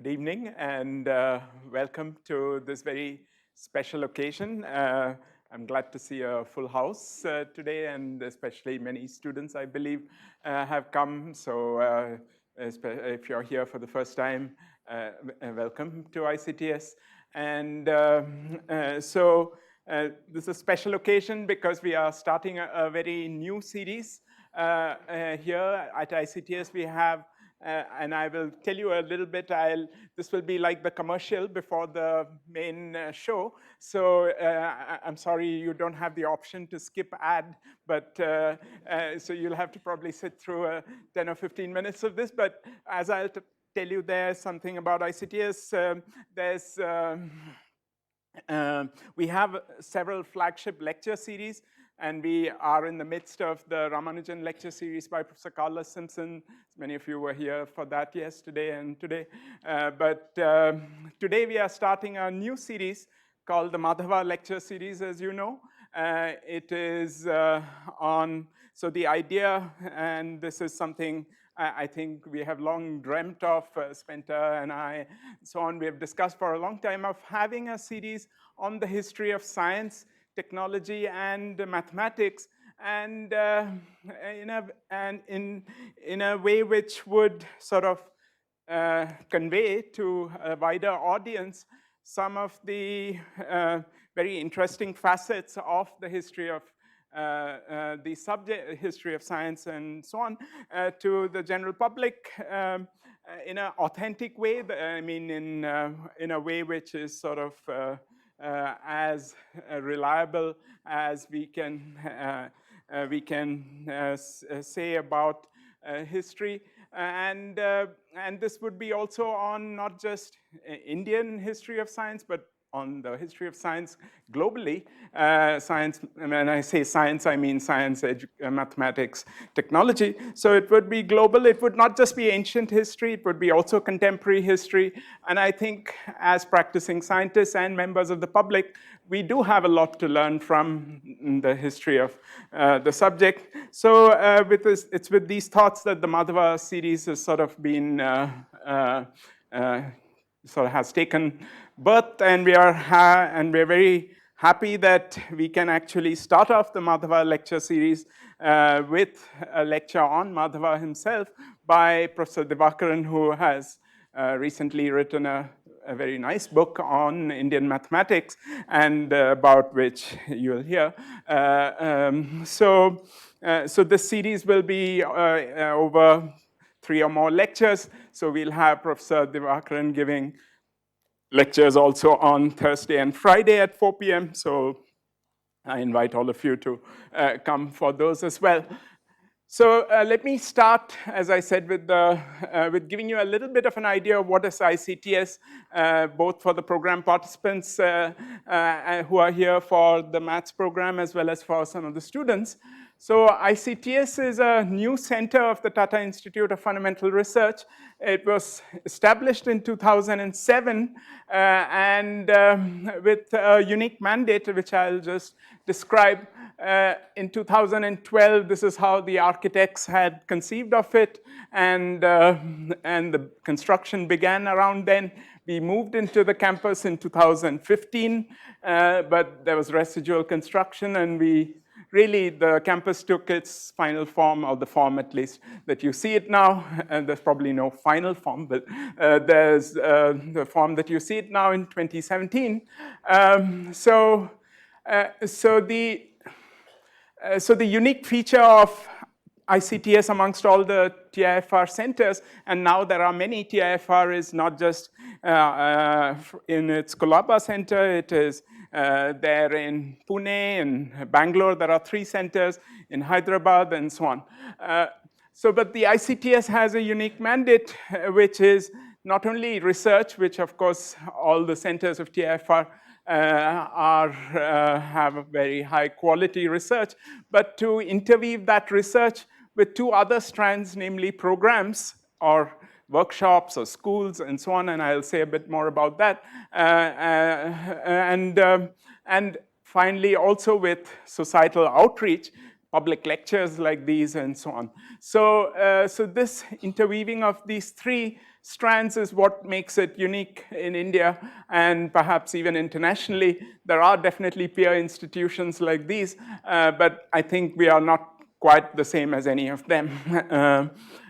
Good evening and welcome to this very special occasion. I'm glad to see a full house today, and especially many students, I believe, have come. So if you're here for the first time, welcome to ICTS. And this is a special occasion because we are starting a very new series here at ICTS. We have and I will tell you a little bit. This will be like the commercial before the main show. So I'm sorry you don't have the option to skip ad, but so you'll have to probably sit through 10 or 15 minutes of this. But as I'll tell you, there's something about ICTS. We have several flagship lecture series, and we are in the midst of the Ramanujan lecture series by Professor Carlos Simpson. Many of you were here for that yesterday and today. But today we are starting a new series called the Madhava lecture series, as you know. It is so the idea, and this is something I think we have long dreamt of, Spenta and I, and so on. We have discussed for a long time of having a series on the history of science, technology, and mathematics, and in a way which would sort of convey to a wider audience some of the very interesting facets of the history of the subject, history of science and so on, to the general public in an authentic way. I mean, in a way which is sort of as reliable as we can say about history, and this would be also on not just Indian history of science, but on the history of science globally. Science, when I say science, I mean science, mathematics, technology. So it would be global. It would not just be ancient history. It would be also contemporary history. And I think as practicing scientists and members of the public, we do have a lot to learn from the history of the subject. So it's with these thoughts that the Madhava series has sort of been has taken birth, and we are very happy that we can actually start off the Madhava lecture series with a lecture on Madhava himself by Professor Divakaran, who has recently written a very nice book on Indian mathematics, and about which you'll hear. So this series will be over 3 or more lectures. So we'll have Professor Divakaran giving lectures also on Thursday and Friday at 4 p.m. So I invite all of you to come for those as well. So let me start, as I said, with giving you a little bit of an idea of what is ICTS, both for the program participants who are here for the maths program, as well as for some of the students. So ICTS is a new center of the Tata Institute of Fundamental Research. It was established in 2007 and with a unique mandate, which I'll just describe. In 2012, this is how the architects had conceived of it, and the construction began around then. We moved into the campus in 2015, but there was residual construction, and the campus took its final form, or the form at least that you see it now. And there's probably no final form, but there's the form that you see it now in 2017. So the unique feature of ICTS amongst all the TIFR centers, and now there are many TIFR, is not just in its Colaba center. It is there in Pune, in Bangalore. There are 3 centers in Hyderabad, and so on. But the ICTS has a unique mandate, which is not only research, which of course all the centers of TIFR have a very high quality research, but to interweave that research with 2 other strands, namely programs or workshops or schools and so on, and I'll say a bit more about that. And finally, also with societal outreach, public lectures like these, and so on. So, so this interweaving of these three strands is what makes it unique in India and perhaps even internationally. There are definitely peer institutions like these, but I think we are not quite the same as any of them.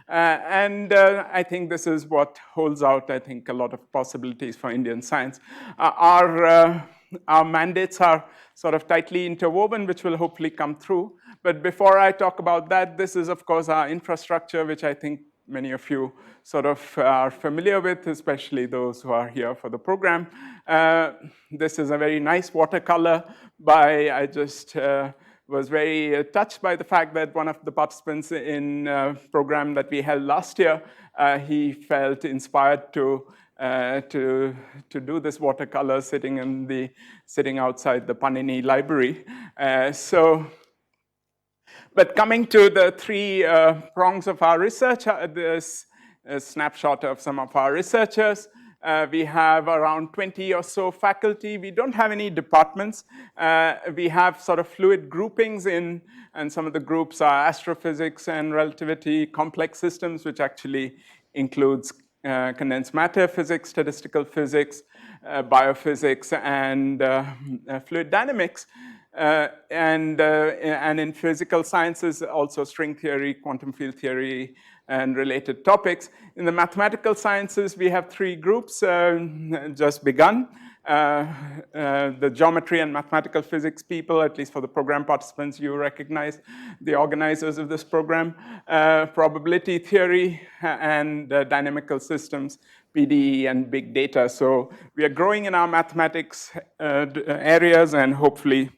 I think this is what holds out, I think, a lot of possibilities for Indian science. Our mandates are sort of tightly interwoven, which will hopefully come through. But before I talk about that, this is, of course, our infrastructure, which I think many of you sort of are familiar with, especially those who are here for the program. This is a very nice watercolor by, I just was very touched by the fact that one of the participants in a program that we held last year, he felt inspired to do this watercolor sitting outside the Panini library. But coming to the three prongs of our research, this a snapshot of some of our researchers. We have around 20 or so faculty. We don't have any departments. We have sort of fluid groupings in, and some of the groups are astrophysics and relativity, complex systems, which actually includes condensed matter physics, statistical physics, biophysics, and fluid dynamics. And in physical sciences, also string theory, quantum field theory, and related topics. In the mathematical sciences, we have three groups just begun. The geometry and mathematical physics people, at least for the program participants, you recognize the organizers of this program. Probability theory and dynamical systems, PDE and big data. So we are growing in our mathematics areas, and hopefully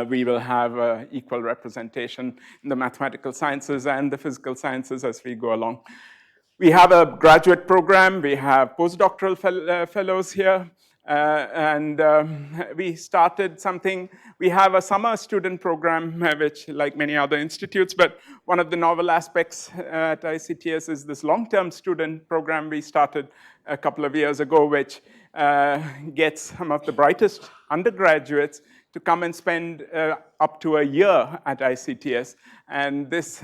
we will have equal representation in the mathematical sciences and the physical sciences as we go along. We have a graduate program. We have postdoctoral fellows here. We started something. We have a summer student program, which, like many other institutes, but one of the novel aspects at ICTS is this long-term student program we started a couple of years ago, which gets some of the brightest undergraduates to come and spend up to a year at ICTS. And this,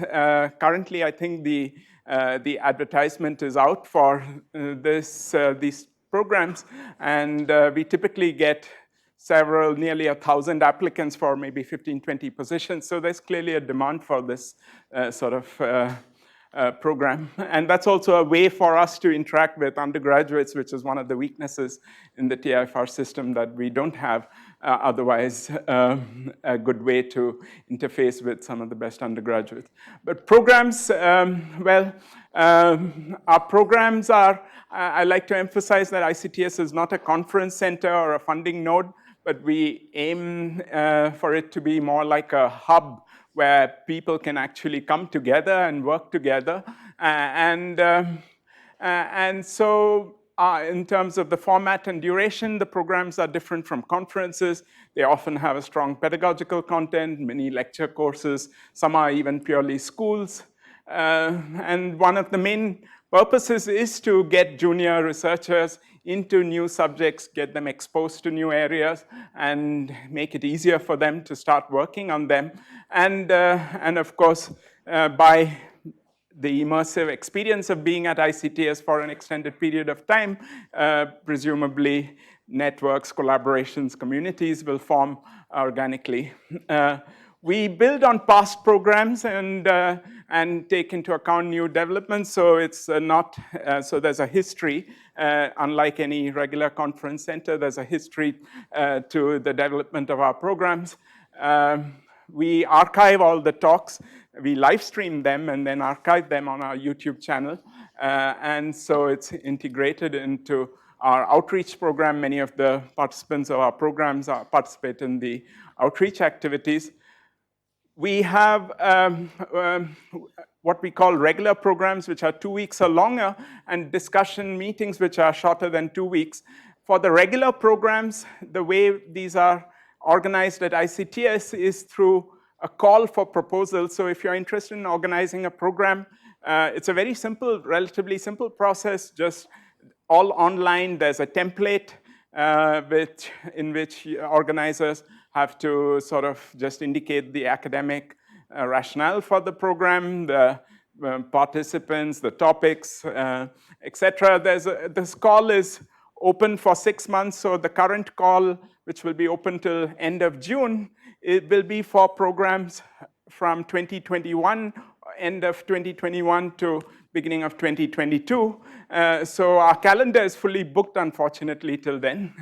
currently, I think the advertisement is out for these programs, and we typically get nearly 1,000 applicants for maybe 15, 20 positions. So there's clearly a demand for this sort of program. And that's also a way for us to interact with undergraduates, which is one of the weaknesses in the TIFR system that we don't have otherwise a good way to interface with some of the best undergraduates. But programs, our programs are, I like to emphasize that ICTS is not a conference center or a funding node, but we aim for it to be more like a hub where people can actually come together and work together. So in terms of the format and duration, the programs are different from conferences. They often have a strong pedagogical content, many lecture courses. Some are even purely schools. And one of the main purposes is to get junior researchers into new subjects, get them exposed to new areas, and make it easier for them to start working on them. And of course, by the immersive experience of being at ICTS for an extended period of time, presumably networks, collaborations, communities will form organically. We build on past programs and take into account new developments. So it's not, so there's a history, unlike any regular conference center, there's a history to the development of our programs. We archive all the talks, we live stream them and then archive them on our YouTube channel. And so it's integrated into our outreach program. Many of the participants of our programs participate in the outreach activities. We have what we call regular programs, which are 2 weeks or longer, and discussion meetings, which are shorter than 2 weeks. For the regular programs, the way these are organized at ICTS is through a call for proposals. So if you're interested in organizing a program, it's a very simple, relatively simple process, just all online. There's a template in which organizers have to sort of just indicate the academic rationale for the program, the participants, the topics, etc. This call is open for 6 months, so the current call, which will be open till end of June, it will be for programs from 2021, end of 2021 to beginning of 2022. So our calendar is fully booked, unfortunately, till then.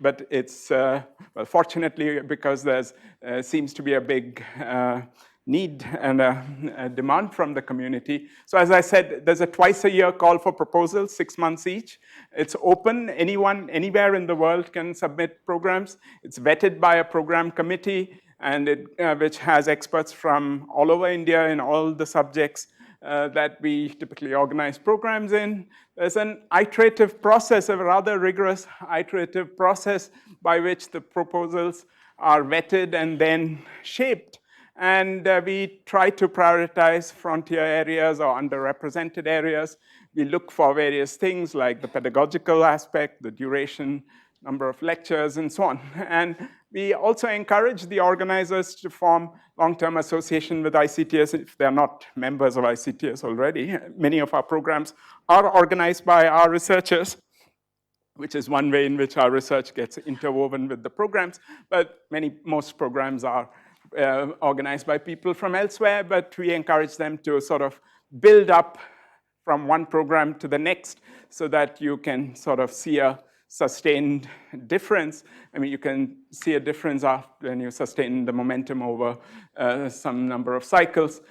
But it's, well, fortunately, because there's seems to be a big need and a demand from the community. So as I said, there's a twice-a-year call for proposals, 6 months each. It's open. Anyone, anywhere in the world can submit programs. It's vetted by a program committee, and which has experts from all over India in all the subjects that we typically organize programs in. There's an iterative process, a rather rigorous iterative process by which the proposals are vetted and then shaped. And we try to prioritize frontier areas or underrepresented areas. We look for various things like the pedagogical aspect, the duration, number of lectures, and so on. And we also encourage the organizers to form long-term association with ICTS if they're not members of ICTS already. Many of our programs are organized by our researchers, which is one way in which our research gets interwoven with the programs. But most programs are organized by people from elsewhere, but we encourage them to sort of build up from one program to the next so that you can sort of see a sustained difference. I mean, you can see a difference when you sustain the momentum over some number of cycles.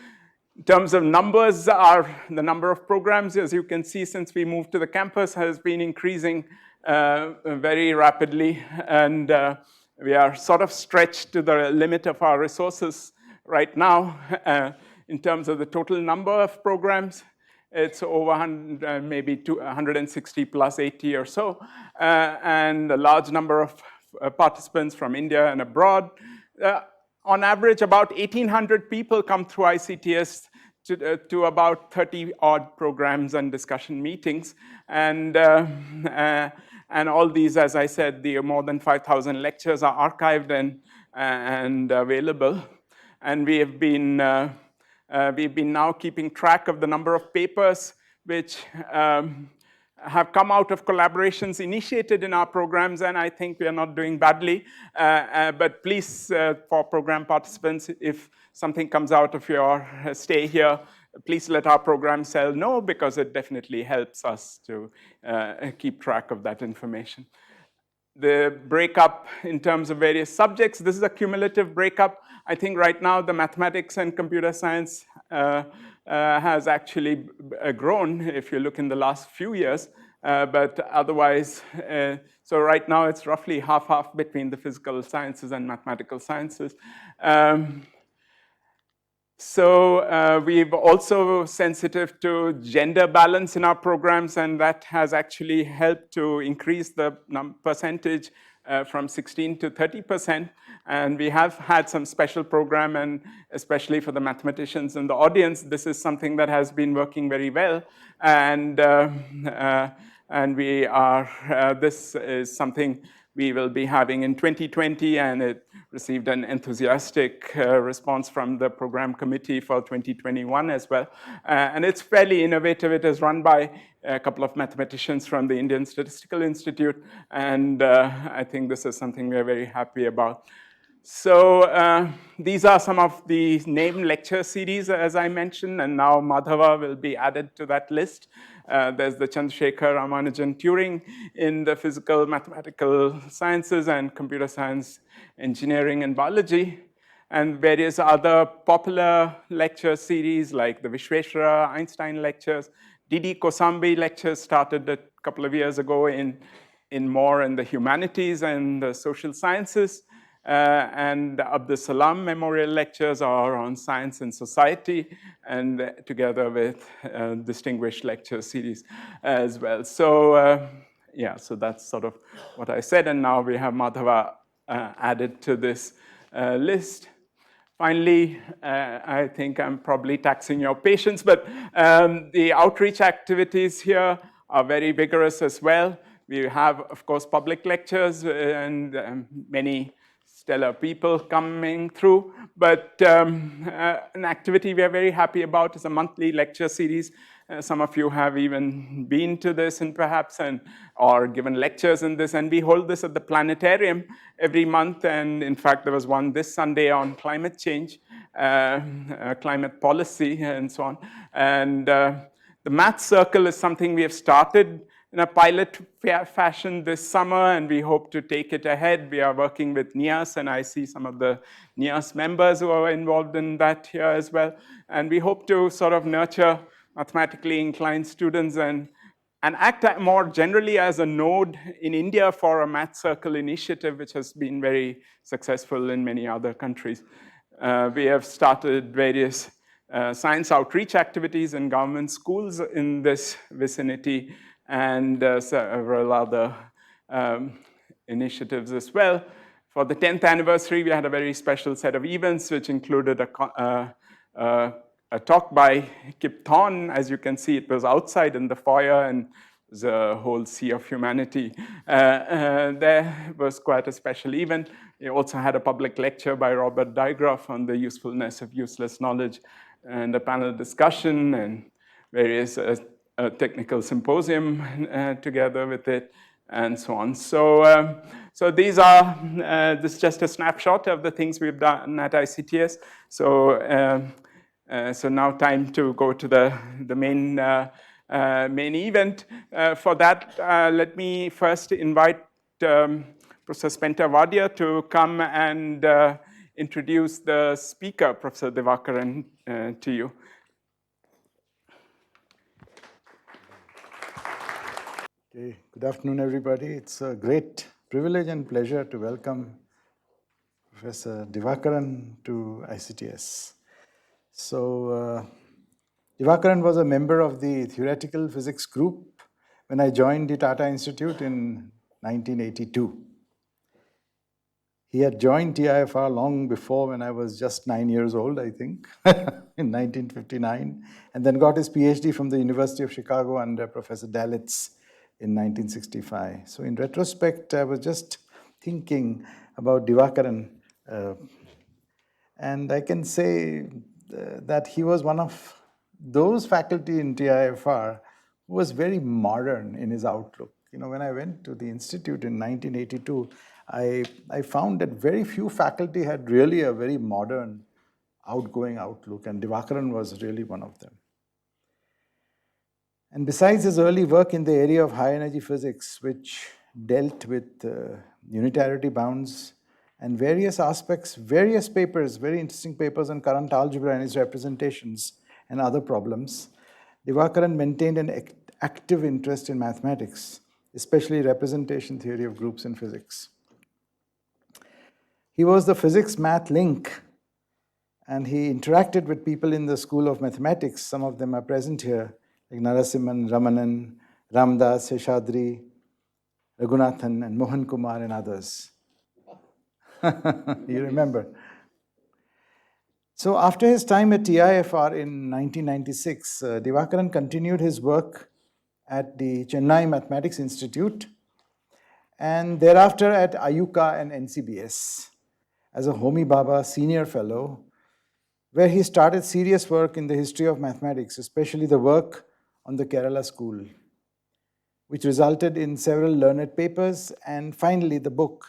In terms of numbers, the number of programs, as you can see, since we moved to the campus, has been increasing very rapidly. And we are sort of stretched to the limit of our resources right now. In terms of the total number of programs, it's over 100, maybe 160 plus 80 or so, and a large number of participants from India and abroad. On average, about 1,800 people come through ICTS to about 30 odd programs and discussion meetings. And all these, as I said, the more than 5,000 lectures are archived and available. And we've been now keeping track of the number of papers which have come out of collaborations initiated in our programs, and I think we are not doing badly. But please, for program participants, if something comes out of your stay here, please let our program cell know, because it definitely helps us to keep track of that information. The breakup in terms of various subjects, this is a cumulative breakup. I think right now the mathematics and computer science has actually grown if you look in the last few years, but otherwise, so right now it's roughly half-half between the physical sciences and mathematical sciences. So we've also sensitive to gender balance in our programs, and that has actually helped to increase the percentage from 16 to 30%. And we have had some special program, and especially for the mathematicians in the audience, this is something that has been working very well. And we are, this is something we will be having in 2020, and it received an enthusiastic response from the program committee for 2021 as well. And it's fairly innovative. It is run by a couple of mathematicians from the Indian Statistical Institute, and I think this is something we're very happy about. So these are some of the named lecture series, as I mentioned, and now Madhava will be added to that list. There's the Chandrasekhar Ramanujan Turing in the physical, mathematical sciences and computer science, engineering and biology, and various other popular lecture series like the Vishweshwara Einstein lectures. D.D. Kosambi lectures started a couple of years ago in more in the humanities and the social sciences. And Abdus Salam Memorial Lectures are on science and society, and together with distinguished lecture series as well. So yeah, so that's sort of what I said, and now we have Madhava added to this list. Finally, I think I'm probably taxing your patience, but the outreach activities here are very vigorous as well. We have, of course, public lectures and many stellar people coming through. But an activity we are very happy about is a monthly lecture series. Some of you have even been to this and perhaps or given lectures in this. And we hold this at the planetarium every month. And in fact, there was one this Sunday on climate change, climate policy, and so on. And the math circle is something we have started in a pilot fashion this summer, and we hope to take it ahead. We are working with NIAS, and I see some of the NIAS members who are involved in that here as well. And we hope to sort of nurture mathematically inclined students and act more generally as a node in India for a math circle initiative, which has been very successful in many other countries. We have started various science outreach activities in government schools in this vicinity, and several other initiatives as well. For the 10th anniversary, we had a very special set of events, which included a talk by Kip Thorne. As you can see, it was outside in the foyer, and there's a whole sea of humanity. There was quite a special event. We also had a public lecture by Robert Digroff on the usefulness of useless knowledge, and a panel discussion, and various technical symposium together with it, and so on. So, so these are, this is just a snapshot of the things we've done at ICTS. So, so now time to go to the main event. For that, let me first invite Professor Spenta Vadia to come and introduce the speaker, Professor Divakaran, to you. Okay. Good afternoon, everybody. It's a great privilege and pleasure to welcome Professor Divakaran to ICTS. So, Divakaran was a member of the theoretical physics group when I joined the Tata Institute in 1982. He had joined TIFR long before, when I was just 9 years old, I think, in 1959, and then got his PhD from the University of Chicago under Professor Dalitz in 1965. So in retrospect, I was just thinking about Divakaran, and I can say that he was one of those faculty in TIFR who was very modern in his outlook. You know, when I went to the institute in 1982, I found that very few faculty had really a very modern, outgoing outlook, and Divakaran was really one of them. And besides his early work in the area of high energy physics, which dealt with unitarity bounds and various aspects, various papers, very interesting papers on current algebra and its representations and other problems, Divakaran maintained an active interest in mathematics, especially representation theory of groups in physics. He was the physics math link, and he interacted with people in the School of Mathematics. Some of them are present here, like Narasimhan, Ramanan, Ramdas, Seshadri, Raghunathan, and Mohan Kumar, and others. You remember. So after his time at TIFR in 1996, Divakaran continued his work at the Chennai Mathematics Institute, and thereafter at IUCAA and NCBS as a Homi Bhabha Senior Fellow, where he started serious work in the history of mathematics, especially the work on the Kerala School, which resulted in several learned papers, and finally the book,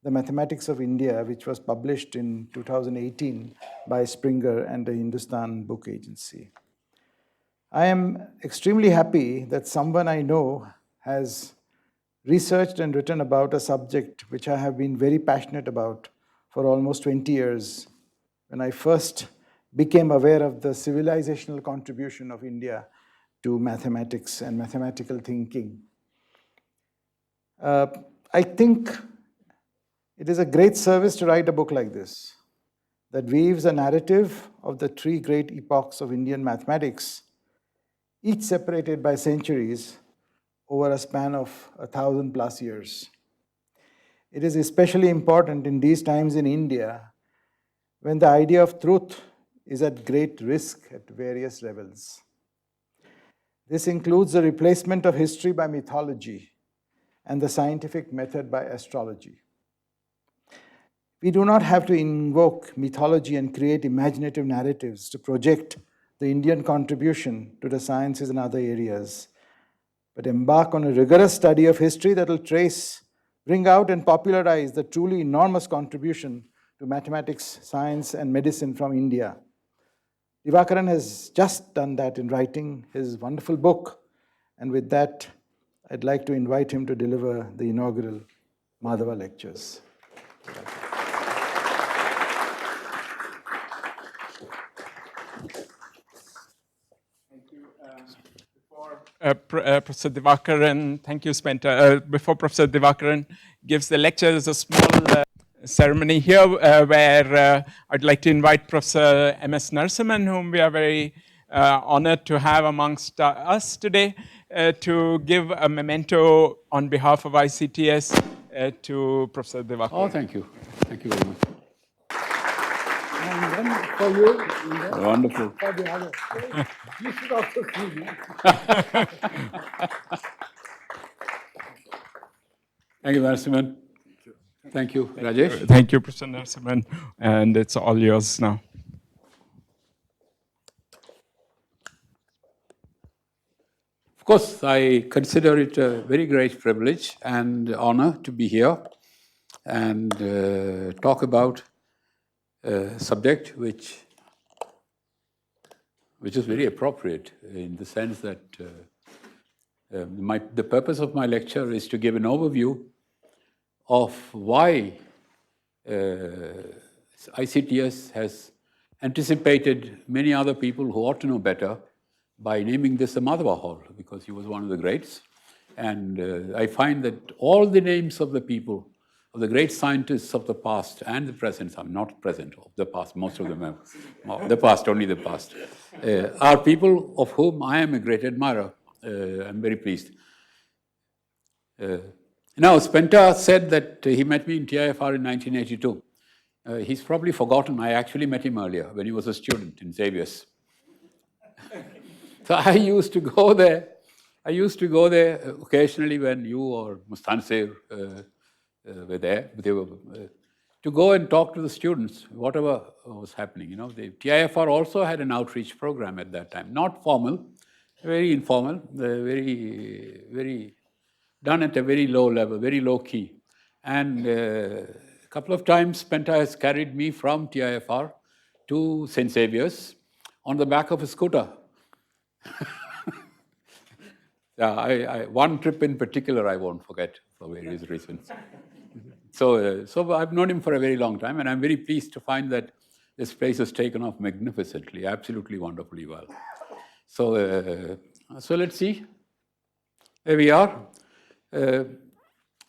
The Mathematics of India, which was published in 2018 by Springer and the Hindustan Book Agency. I am extremely happy that someone I know has researched and written about a subject which I have been very passionate about for almost 20 years, when I first became aware of the civilizational contribution of India to mathematics and mathematical thinking. I think it is a great service to write a book like this, that weaves a narrative of the three great epochs of Indian mathematics, each separated by centuries over a span of 1,000+ years. It is especially important in these times in India, when the idea of truth is at great risk at various levels. This includes the replacement of history by mythology and the scientific method by astrology. We do not have to invoke mythology and create imaginative narratives to project the Indian contribution to the sciences and other areas, but embark on a rigorous study of history that will trace, bring out, and popularize the truly enormous contribution to mathematics, science, and medicine from India. Divakaran has just done that in writing his wonderful book, and with that, I'd like to invite him to deliver the inaugural Madhava lectures. Professor Divakaran, thank you, Spenta. Before Professor Divakaran gives the lecture, there's a small ceremony here where I'd like to invite Professor M.S. Narasimhan, whom we are very honored to have amongst us today, to give a memento on behalf of ICTS to Professor Divakaran. Oh, thank you. Thank you very much. And then for you, Wonderful. for the other. You should also see me. Thank you, Narasimhan. Thank you, Rajesh. Thank you, Professor Narasimhan, and it's all yours now. Of course, I consider it a very great privilege and honor to be here and talk about a subject which is very appropriate in the sense that the purpose of my lecture is to give an overview of why ICTS has anticipated many other people who ought to know better by naming this the Madhava Hall, because he was one of the greats. And I find that all the names of the people, of the great scientists of the past and the present, I'm not present, of the past, most of them are the past, only the past, are people of whom I am a great admirer. I'm very pleased. Now, Spenta said that he met me in TIFR in 1982. He's probably forgotten I actually met him earlier when he was a student in Xavier's. So I used to go there. I used to go there occasionally when you or Mustansir were there. They were, to go and talk to the students, whatever was happening. You know, the TIFR also had an outreach program at that time, not formal, very informal, very done at a very low level, very low key. And a couple of times, Spenta has carried me from TIFR to St. Xavier's on the back of a scooter. One trip in particular I won't forget for various reasons. So I've known him for a very long time, and I'm very pleased to find that this place has taken off magnificently, absolutely wonderfully well. So let's see. There we are.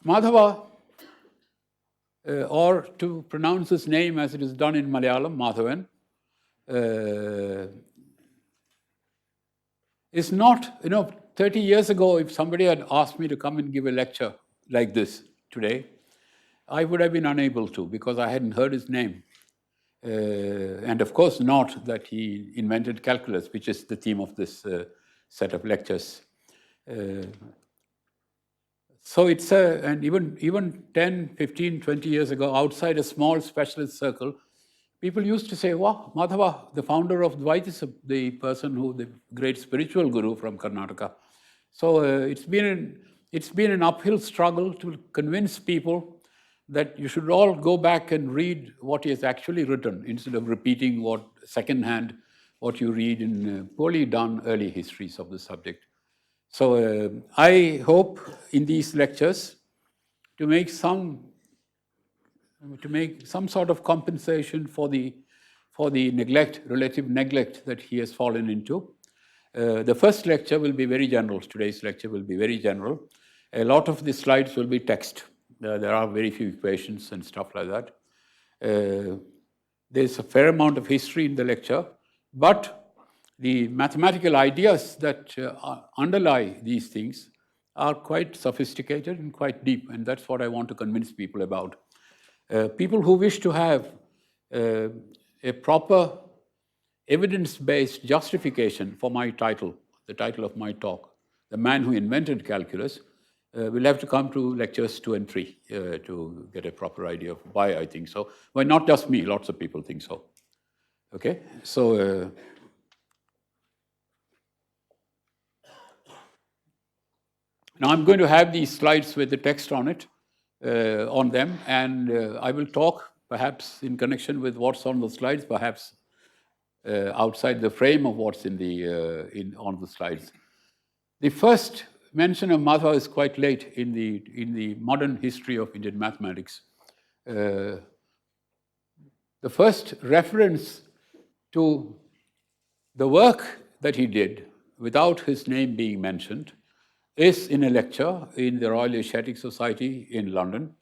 Madhava, or to pronounce his name as it is done in Malayalam, Madhavan, is not, 30 years ago, if somebody had asked me to come and give a lecture like this today, I would have been unable to, because I hadn't heard his name. And of course not that he invented calculus, which is the theme of this set of lectures. So it's and even 10, 15, 20 years ago, outside a small specialist circle, people used to say, wow, Madhava, the founder of Dvaitism, the person who, the great spiritual guru from Karnataka. So it's been an uphill struggle to convince people that you should all go back and read what he has actually written instead of repeating secondhand what you read in poorly done early histories of the subject. So I hope in these lectures to make some sort of compensation for the relative neglect that he has fallen into. The first lecture will be very general. Today's lecture will be very general. A lot of the slides will be text. There are very few equations and stuff like that. There's a fair amount of history in the lecture, but the mathematical ideas that underlie these things are quite sophisticated and quite deep, and that's what I want to convince people about. People who wish to have a proper evidence-based justification for my title, the title of my talk, The Man Who Invented Calculus, we'll have to come to lectures 2 and 3 to get a proper idea of why I think so. Well, not just me, lots of people think so. Okay, so now I'm going to have these slides with the text on it, on them, and I will talk perhaps in connection with what's on the slides, perhaps outside the frame of what's on the slides. The first mention of Madhava is quite late in the modern history of Indian mathematics. The first reference to the work that he did without his name being mentioned is in a lecture in the Royal Asiatic Society in London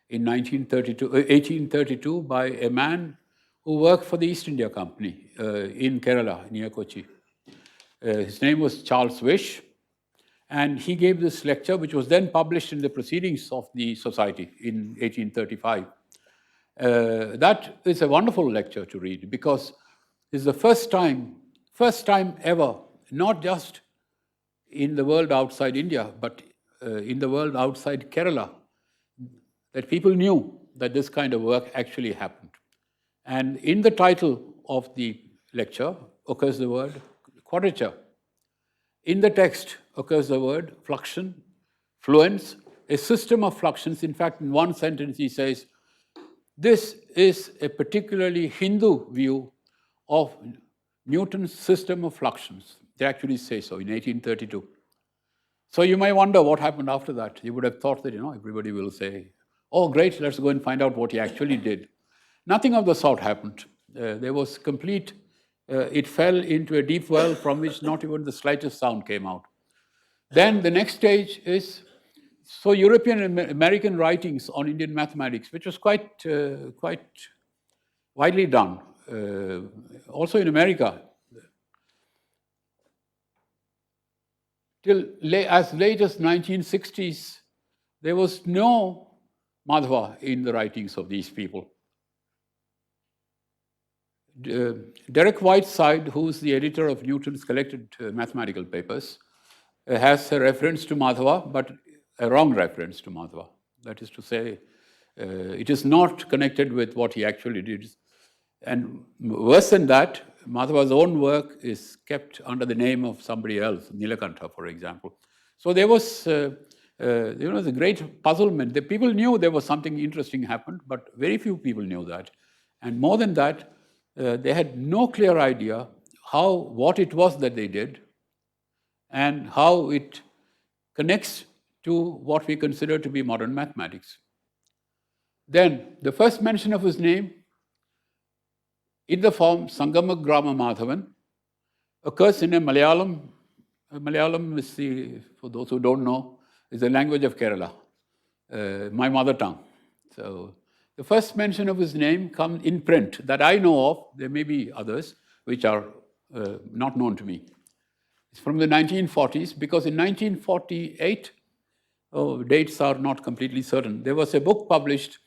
in 1832 by a man who worked for the East India Company in Kerala, near Kochi. His name was Charles Wish, and he gave this lecture, which was then published in the Proceedings of the Society in 1835. That is a wonderful lecture to read because it's the first time ever, not just in the world outside India, but in the world outside Kerala, that people knew that this kind of work actually happened. And in the title of the lecture occurs the word quadrature. In the text occurs the word fluxion, fluence, a system of fluxions. In fact, in one sentence he says, this is a particularly Hindu view of Newton's system of fluxions. They actually say so in 1832. So you may wonder what happened after that. You would have thought that, everybody will say, oh, great, let's go and find out what he actually did. Nothing of the sort happened. There was complete, it fell into a deep well from which not even the slightest sound came out. Then the next stage is, so European and American writings on Indian mathematics, which was quite widely done, also in America. Till as late as 1960s, there was no Madhava in the writings of these people. Derek Whiteside, who's the editor of Newton's collected mathematical papers, has a reference to Madhava, but a wrong reference to Madhava. That is to say, it is not connected with what he actually did. And worse than that, Madhava's own work is kept under the name of somebody else, Nilakantha, for example. So there was, the great puzzlement. The people knew there was something interesting happened, but very few people knew that. And more than that, they had no clear idea what it was that they did and how it connects to what we consider to be modern mathematics. Then, the first mention of his name in the form Sangamagrama Madhavan occurs in a Malayalam. Malayalam is for those who don't know, is the language of Kerala, my mother tongue. So the first mention of his name comes in print that I know of. There may be others which are not known to me. It's from the 1940s, because in 1948, dates are not completely certain, there was a book published,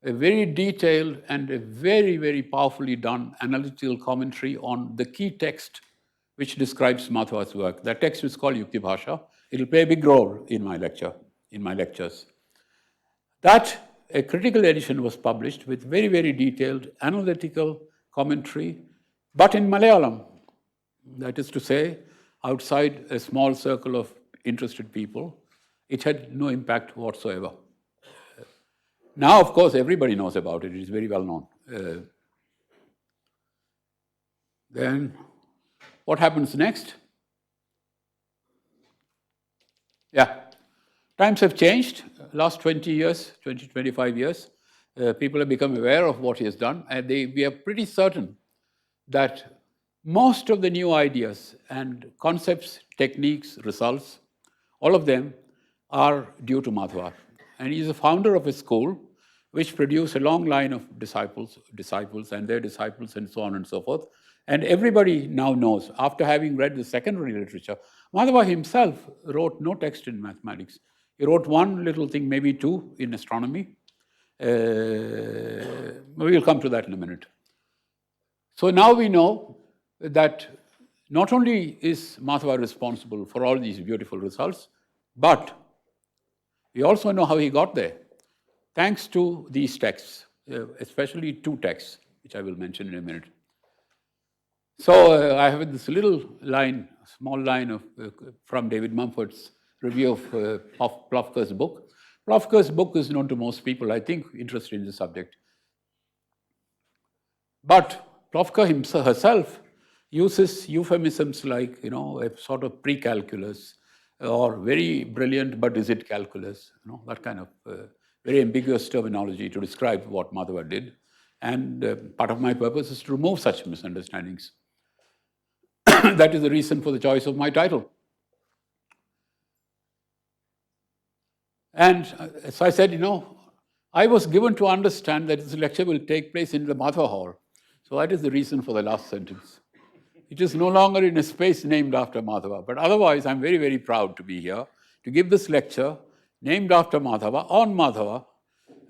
a very detailed and a very, very powerfully done analytical commentary on the key text which describes Madhava's work. That text is called Yukti Bhasha. It will play a big role in my lectures. That, a critical edition was published with very, very detailed analytical commentary, but in Malayalam. That is to say, outside a small circle of interested people, it had no impact whatsoever. Now, of course, everybody knows about it. It is very well known. Then, what happens next? Yeah, times have changed. Last 20 years, 20, 25 years, people have become aware of what he has done, and we are pretty certain that most of the new ideas and concepts, techniques, results, all of them are due to Madhava. And he is the founder of a school which produced a long line of disciples and their disciples and so on and so forth. And everybody now knows, after having read the secondary literature, Madhava himself wrote no text in mathematics. He wrote one little thing, maybe two, in astronomy. We'll come to that in a minute. So now we know that not only is Madhava responsible for all these beautiful results, but We also know how he got there, thanks to these texts, especially two texts, which I will mention in a minute. So I have this little line, small line of from David Mumford's review of Plofker's book. Plofker's book is known to most people, I think, interested in the subject. But Plofker herself uses euphemisms like, a sort of pre-calculus or very brilliant, but is it calculus? That kind of very ambiguous terminology to describe what Madhava did. And part of my purpose is to remove such misunderstandings. That is the reason for the choice of my title. And as I said, I was given to understand that this lecture will take place in the Madhava Hall. So that is the reason for the last sentence. It is no longer in a space named after Madhava. But otherwise, I'm very, very proud to be here to give this lecture named after Madhava, on Madhava.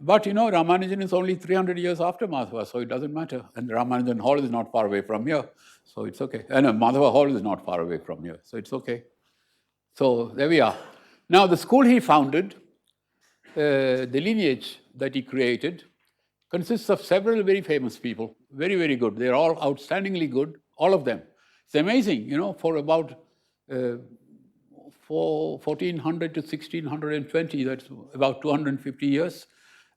But Ramanujan is only 300 years after Madhava, so it doesn't matter. And the Ramanujan Hall is not far away from here, so it's okay. And Madhava Hall is not far away from here, so it's okay. So there we are. Now, the school he founded, the lineage that he created, consists of several very famous people, very, very good. They're all outstandingly good, all of them. It's amazing, for about 1400 to 1620, that's about 250 years,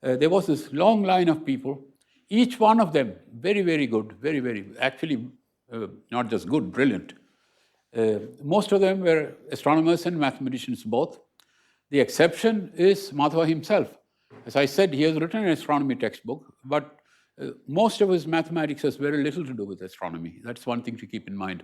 there was this long line of people, each one of them very, very good, very, very, actually not just good, brilliant. Most of them were astronomers and mathematicians both. The exception is Madhava himself. As I said, he has written an astronomy textbook, but most of his mathematics has very little to do with astronomy. That's one thing to keep in mind.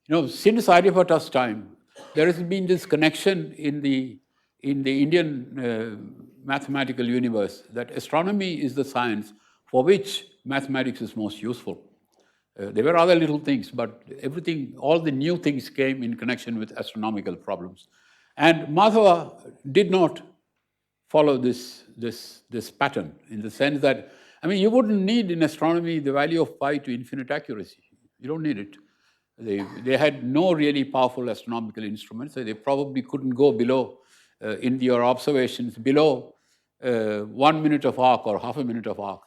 Since Aryabhata's time, there has been this connection in the Indian mathematical universe that astronomy is the science for which mathematics is most useful. There were other little things, but everything, all the new things came in connection with astronomical problems. And Madhava did not follow this pattern in the sense that, you wouldn't need in astronomy the value of pi to infinite accuracy. You don't need it. They had no really powerful astronomical instruments. So they probably couldn't go below, in your observations, below 1 minute of arc or half a minute of arc.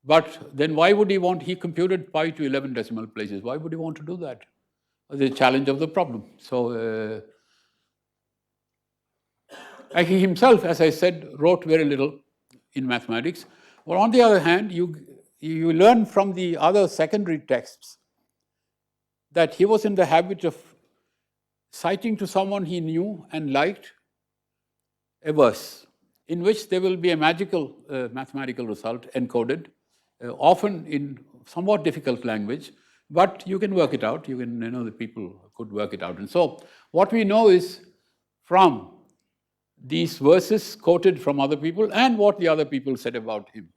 But then why would he computed pi to 11 decimal places. Why would he want to do that? The challenge of the problem. So he himself, as I said, wrote very little in mathematics. But on the other hand, you learn from the other secondary texts that he was in the habit of citing to someone he knew and liked a verse in which there will be a magical mathematical result encoded, often in somewhat difficult language, but you can work it out. The people could work it out. And so what we know is from these verses quoted from other people and what the other people said about him.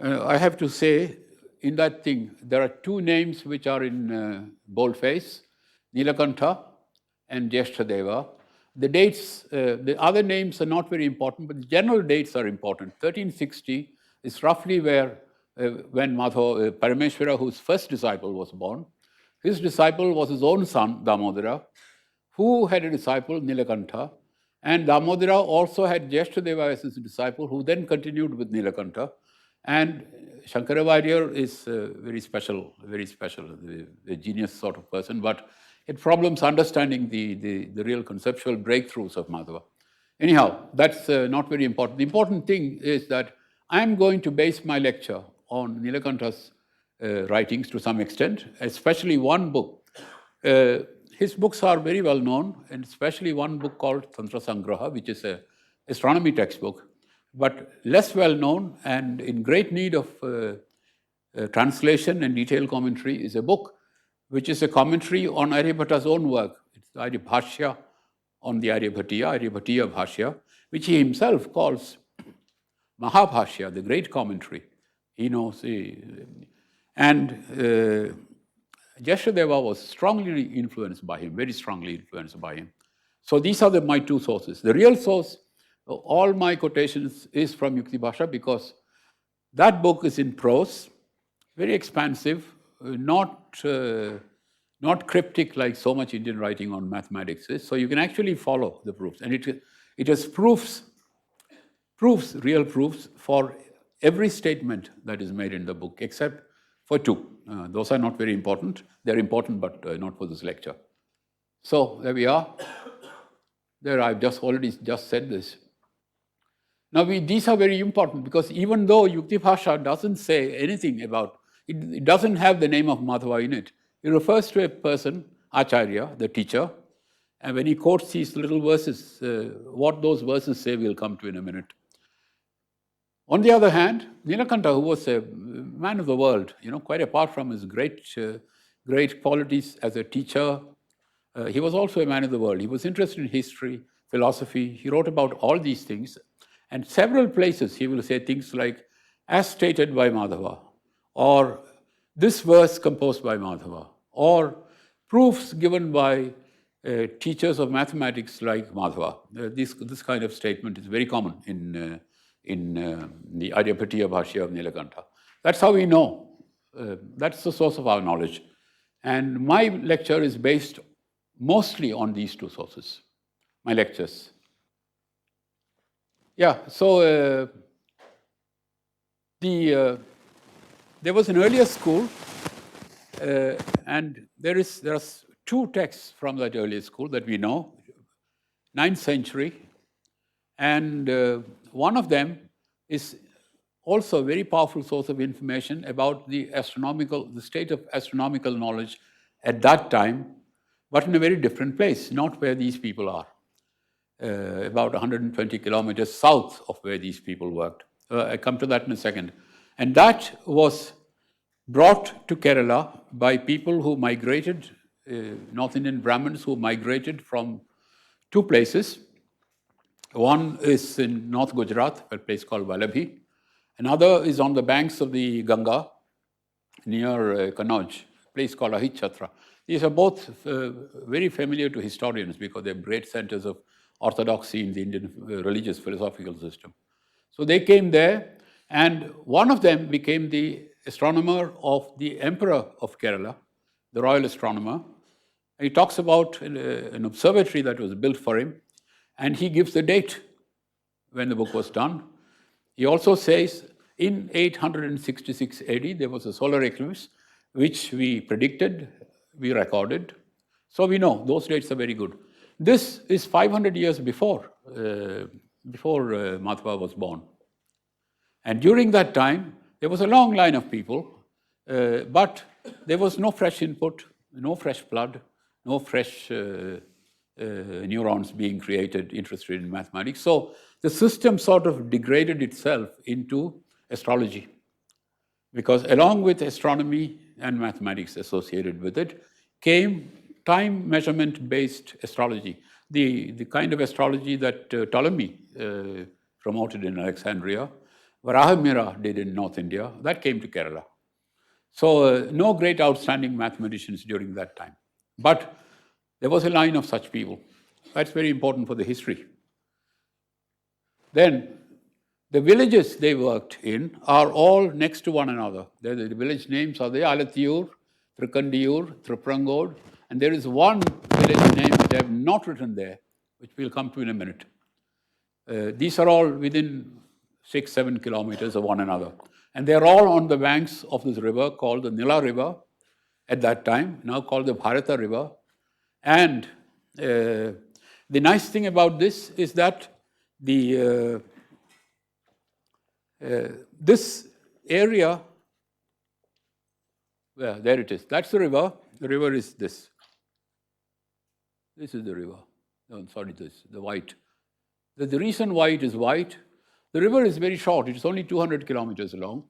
I have to say, in that thing, there are two names which are in boldface, Nilakantha and Jyeshtadeva. The dates, the other names are not very important, but the general dates are important. 1360 is roughly where, when Madhava, Parameshwara, whose first disciple, was born. His disciple was his own son, Damodara, who had a disciple, Nilakantha. And Damodara also had Jyeshtadeva as his disciple, who then continued with Nilakantha. And Shankaracharya is very special, a genius sort of person, but it problems understanding the real conceptual breakthroughs of Madhava. Anyhow, that's not very important. The important thing is that I'm going to base my lecture on Nilakantha's writings to some extent, especially one book. His books are very well known, and especially one book called Tantra Sangraha, which is an astronomy textbook, but less well known and in great need of translation and detailed commentary is a book which is a commentary on Aryabhata's own work. It's the Bhashya on the Aryabhatiya Bhashya, which he himself calls Mahabhashya, the great commentary. He knows. And Jyeshtadeva was strongly influenced by him, very strongly influenced by him. So these are my two sources. The real source, all my quotations, is from Yukti Bhasha, because that book is in prose, very expansive, not cryptic like so much Indian writing on mathematics is. So you can actually follow the proofs. And It has proofs, real proofs for every statement that is made in the book, except for two. Those are not very important. They're important, but not for this lecture. So there we are. There, I've already said this. Now, these are very important because even though Yukti Bhasha doesn't say anything about, it doesn't have the name of Madhava in it. It refers to a person, Acharya, the teacher, and when he quotes these little verses, what those verses say we'll come to in a minute. On the other hand, Nilakanta, who was a man of the world, quite apart from his great qualities as a teacher, he was also a man of the world. He was interested in history, philosophy. He wrote about all these things. And several places he will say things like, as stated by Madhava, or this verse composed by Madhava, or proofs given by teachers of mathematics like Madhava. This kind of statement is very common in the Aryabhatiya Bhashya of Nilakanta. That's how we know. That's the source of our knowledge. And my lecture is based mostly on these two sources, my lectures. Yeah, so there was an earlier school, and there are two texts from that earlier school that we know, 9th century, and one of them is also a very powerful source of information about the state of astronomical knowledge at that time, but in a very different place, not where these people are. About 120 kilometers south of where these people worked. I come to that in a second. And that was brought to Kerala by people who migrated, North Indian Brahmins who migrated from two places. One is in North Gujarat, a place called Vallabhi. Another is on the banks of the Ganga near Kannauj, a place called Ahitchatra. These are both very familiar to historians because they're great centers of orthodoxy in the Indian religious philosophical system. So they came there, and one of them became the astronomer of the Emperor of Kerala, the royal astronomer. He talks about an observatory that was built for him, and he gives the date when the book was done. He also says in 866 AD, there was a solar eclipse, which we predicted, we recorded. So we know those dates are very good. This is 500 years before Madhava was born. And during that time, there was a long line of people, but there was no fresh input, no fresh blood, no fresh neurons being created interested in mathematics. So the system sort of degraded itself into astrology, because along with astronomy and mathematics associated with it came time measurement-based astrology, the kind of astrology that Ptolemy promoted in Alexandria, Varahamihira did in North India, that came to Kerala. So no great outstanding mathematicians during that time. But there was a line of such people. That's very important for the history. Then the villages they worked in are all next to one another. The village names are there, Alathiyur, Trikandiyur, Triprangod, and there is one village name they have not written there, which we'll come to in a minute. These are all within 6-7 kilometers of one another. And they're all on the banks of this river called the Nila River at that time, now called the Bharata River. And the nice thing about this is that this area, well, there it is. That's the river. The river is this. This is the river. No, sorry, the white. The reason why it is white, the river is very short. It's only 200 kilometers long,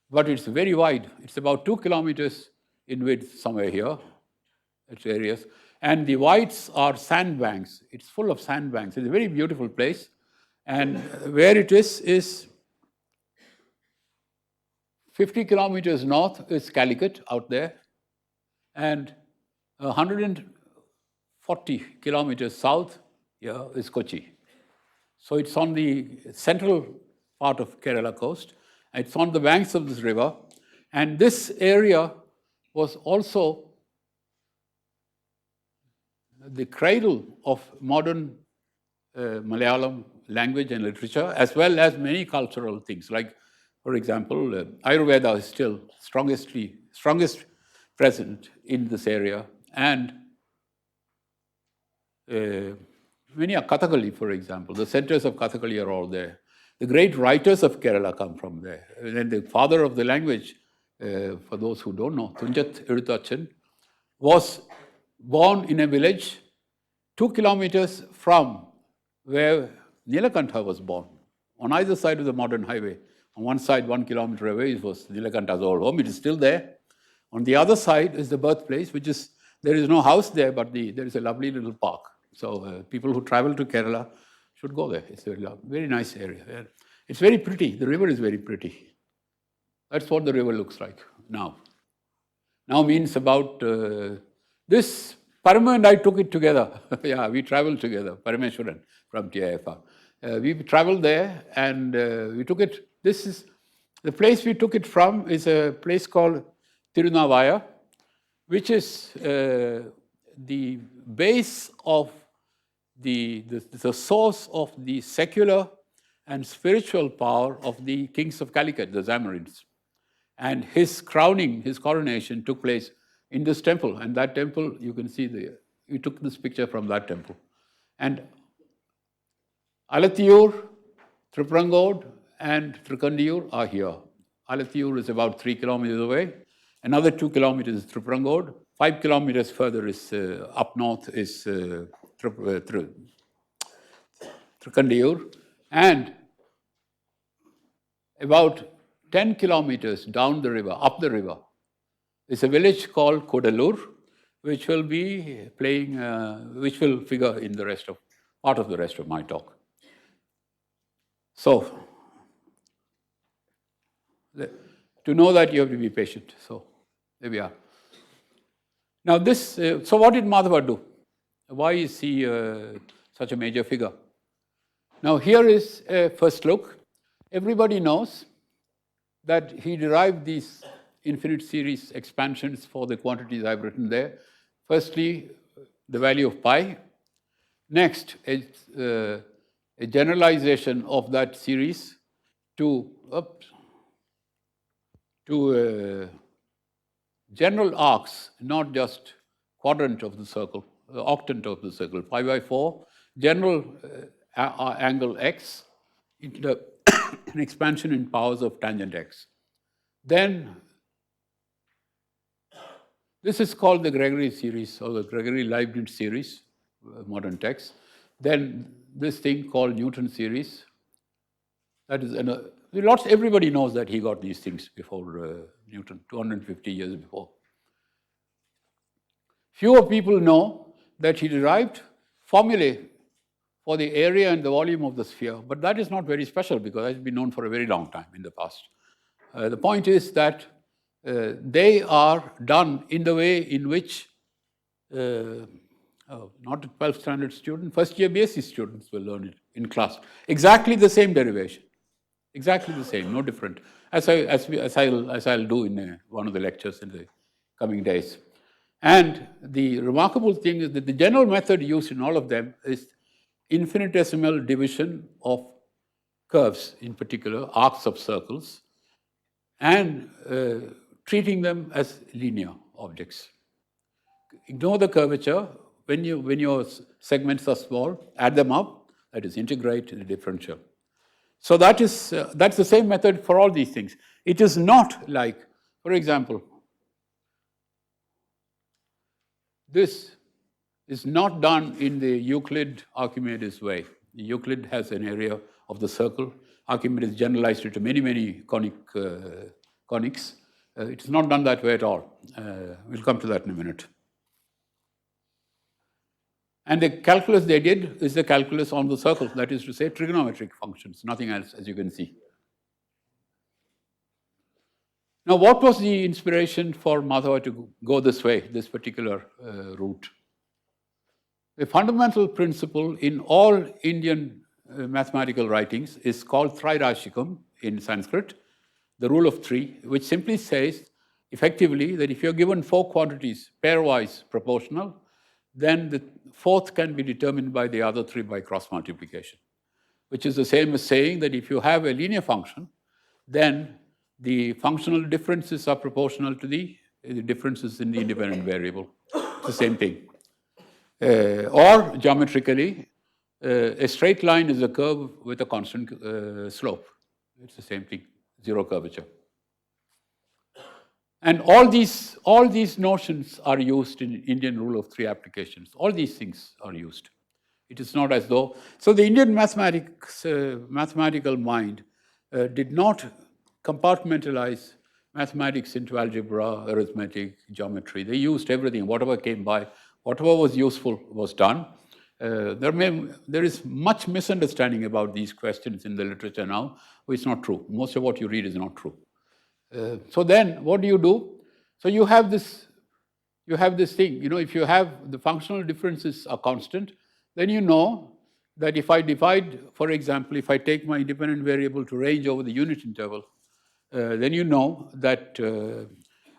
but it's very wide. It's about 2 kilometers in width somewhere here, its areas. And the whites are sandbanks. It's full of sandbanks. It's a very beautiful place. And where it is 50 kilometers north is Calicut out there, and 140 kilometers south is Kochi. So it's on the central part of Kerala coast. It's on the banks of this river. And this area was also the cradle of modern Malayalam language and literature, as well as many cultural things. Like, for example, Ayurveda is still strongest present in this area, and many are Kathakali, for example. The centers of Kathakali are all there. The great writers of Kerala come from there. And then the father of the language, for those who don't know, Tunjat Eruthachan, was born in a village 2 kilometers from where Nilakantha was born, on either side of the modern highway. On one side, 1 kilometer away, was Nilakantha's old home. It is still there. On the other side is the birthplace, which is, there is no house there, but there is a lovely little park. So people who travel to Kerala should go there. It's a very nice area. It's very pretty. The river is very pretty. That's what the river looks like now. Now means about this. Parama and I took it together. Yeah, we traveled together, Parameshwaran from TIFR. We traveled there and we took it. This is the place we took it from is a place called Tirunavaya, which is the base of the source of the secular and spiritual power of the kings of Calicut, the Zamorins. And his crowning, his coronation took place in this temple. And that temple, you can see, we took this picture from that temple. And Alathiyur, Tripurangod, and Trikandiyur are here. Alathiyur is about 3 kilometers away. Another 2 kilometers is Tripurangod. 5 kilometers further is up north is Trikandiyur. And about 10 kilometers down the river, up the river, is a village called Kodalur, which will be playing, which will figure in the rest of, part of the rest of my talk. So, to know that you have to be patient. So, there we are. Now this, so what did Madhava do? Why is he such a major figure? Now here is a first look. Everybody knows that he derived these infinite series expansions for the quantities I've written there. Firstly, the value of pi. Next, a generalization of that series to general arcs, not just quadrant of the circle, octant of the circle, pi by 4, general angle x into an expansion in powers of tangent x. Then this is called the Gregory series or the Gregory-Leibniz series, modern text. Then this thing called Newton series. That is, everybody knows that he got these things before Newton, 250 years before. Fewer people know that he derived formulae for the area and the volume of the sphere, but that is not very special because that has been known for a very long time in the past. The point is that they are done in the way in which not a 12th standard student, first year BSc students will learn it in class. Exactly the same derivation. Exactly the same, no different, as I'll do in one of the lectures in the coming days. And the remarkable thing is that the general method used in all of them is infinitesimal division of curves, in particular arcs of circles, and treating them as linear objects. Ignore the curvature. When your segments are small, add them up, that is integrate the differential. So that's the same method for all these things. It is not like, for example, this is not done in the Euclid-Archimedes way. Euclid has an area of the circle. Archimedes generalized it to many, many conics. It's not done that way at all. We'll come to that in a minute. And the calculus they did is the calculus on the circle, that is to say trigonometric functions, nothing else, as you can see. Now, what was the inspiration for Madhava to go this way, this particular route? The fundamental principle in all Indian mathematical writings is called Trirashikam in Sanskrit, the rule of 3, which simply says effectively that if you're given 4 quantities pairwise proportional, then the fourth can be determined by the other three by cross multiplication, which is the same as saying that if you have a linear function, then the functional differences are proportional to the differences in the independent variable. It's the same thing. Or geometrically, a straight line is a curve with a constant slope. It's the same thing, zero curvature. And all these notions are used in Indian rule of three applications. All these things are used. It is not as though, so the Indian mathematical mind did not compartmentalize mathematics into algebra, arithmetic, geometry. They used everything, whatever came by, whatever was useful was done. There is much misunderstanding about these questions in the literature now, which is not true. Most of what you read is not true. So then, what do? So you have this thing, if you have the functional differences are constant, then you know that if I divide, for example, if I take my independent variable to range over the unit interval, then you know that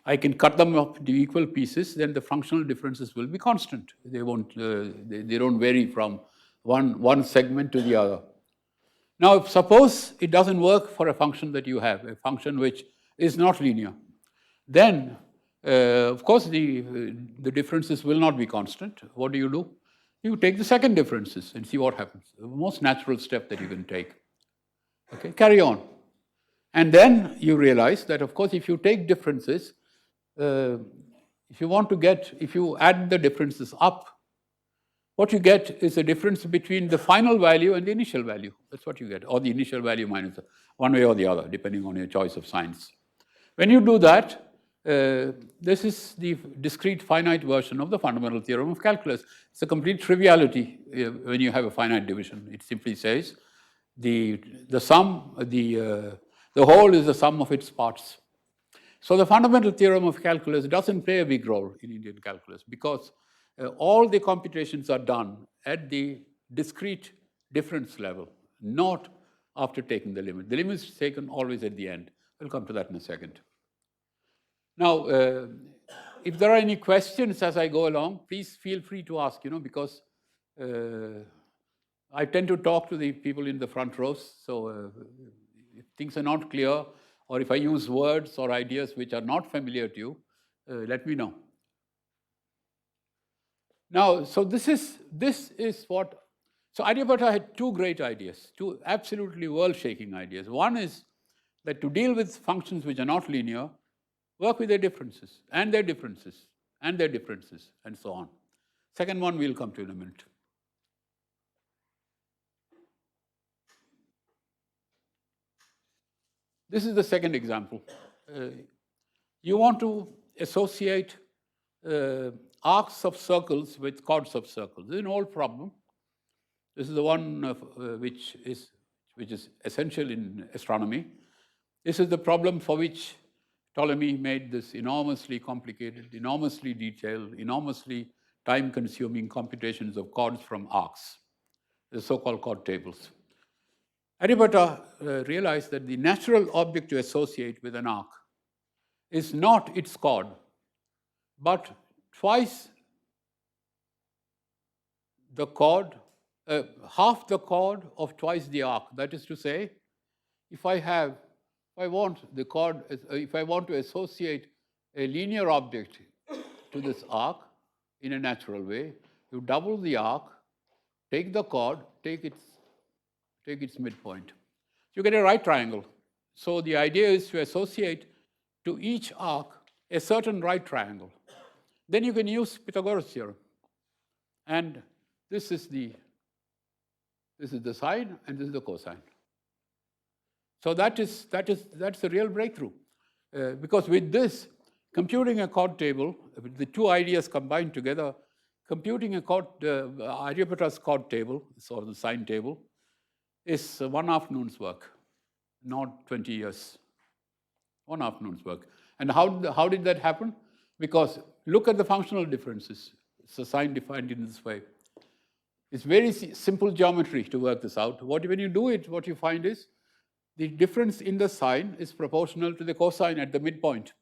I can cut them up into equal pieces, then the functional differences will be constant. They won't, they don't vary from one segment to the other. Now, suppose it doesn't work for a function that you have, a function which is not linear. Then, of course, the differences will not be constant. What do? You take the second differences and see what happens. The most natural step that you can take. Okay, carry on. And then you realize that, of course, if you take differences, if you add the differences up, what you get is a difference between the final value and the initial value. That's what you get, or the initial value minus one way or the other, depending on your choice of signs. When you do that, this is the discrete finite version of the fundamental theorem of calculus. It's a complete triviality when you have a finite division. It simply says the whole is the sum of its parts. So the fundamental theorem of calculus doesn't play a big role in Indian calculus because all the computations are done at the discrete difference level, not after taking the limit. The limit is taken always at the end. We'll come to that in a second. Now, if there are any questions as I go along, please feel free to ask, because I tend to talk to the people in the front rows. So if things are not clear, or if I use words or ideas which are not familiar to you, let me know. Now, so this is what, so Aryabhata had two great ideas, two absolutely world-shaking ideas. One is that to deal with functions which are not linear, work with their differences, and their differences, and their differences, and so on. Second one we'll come to in a minute. This is the second example. You want to associate arcs of circles with chords of circles. This is an old problem. This is the one which is essential in astronomy. This is the problem for which Ptolemy made this enormously complicated, enormously detailed, enormously time-consuming computations of chords from arcs, the so-called chord tables. Aryabhata realized that the natural object to associate with an arc is not its chord, but twice the chord, half the chord of twice the arc. That is to say, if I want to associate a linear object to this arc in a natural way, you double the arc, take the chord, take its midpoint. You get a right triangle. So the idea is to associate to each arc a certain right triangle. Then you can use Pythagoras theorem. And this is the sine and this is the cosine. So that's a real breakthrough. Because with this, computing a chord table, with the two ideas combined together, computing a Aryabhata's chord table, or the sine table, is 1 afternoon's work, not 20 years. 1 afternoon's work. And how did that happen? Because look at the functional differences. It's a sine defined in this way. It's very simple geometry to work this out. When you do it, what you find is the difference in the sine is proportional to the cosine at the midpoint.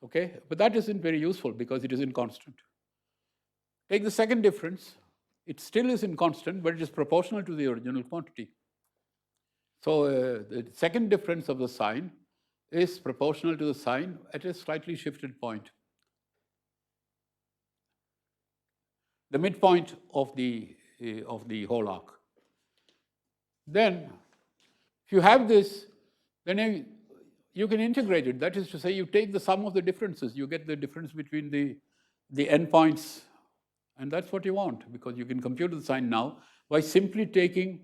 Okay? But that isn't very useful because it isn't constant. Take the second difference. It still is in constant, but it is proportional to the original quantity. So the second difference of the sine is proportional to the sine at a slightly shifted point. The midpoint of the whole arc. Then, if you have this, then you can integrate it. That is to say, you take the sum of the differences. You get the difference between the endpoints, and that's what you want, because you can compute the sine now by simply taking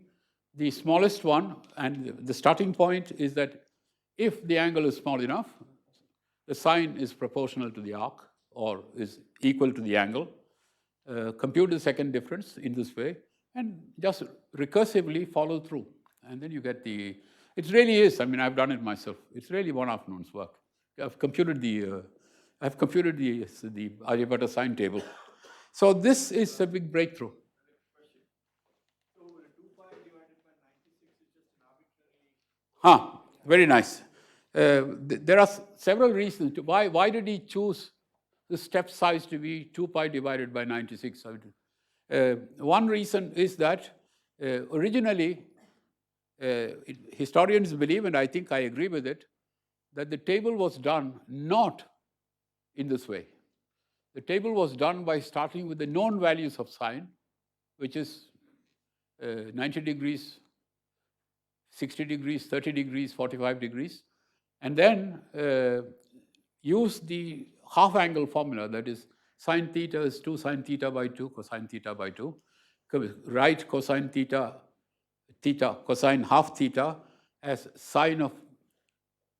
the smallest one, and the starting point is that if the angle is small enough, the sine is proportional to the arc or is equal to the angle. Compute the second difference in this way and just recursively follow through. And then you get it really is, I mean, I've done it myself. It's really one afternoon's work. I've computed the Aryabhata sine table. So this is a big breakthrough. Very nice. There are several reasons. Why did he choose the step size to be 2 pi divided by 96? One reason is that originally, historians believe, and I think I agree with it, that the table was done not in this way. The table was done by starting with the known values of sine, which is 90 degrees, 60 degrees, 30 degrees, 45 degrees, and then use the half angle formula, that is sine theta is 2 sine theta by 2 cosine theta by 2. Write cosine theta, cosine half theta as sine of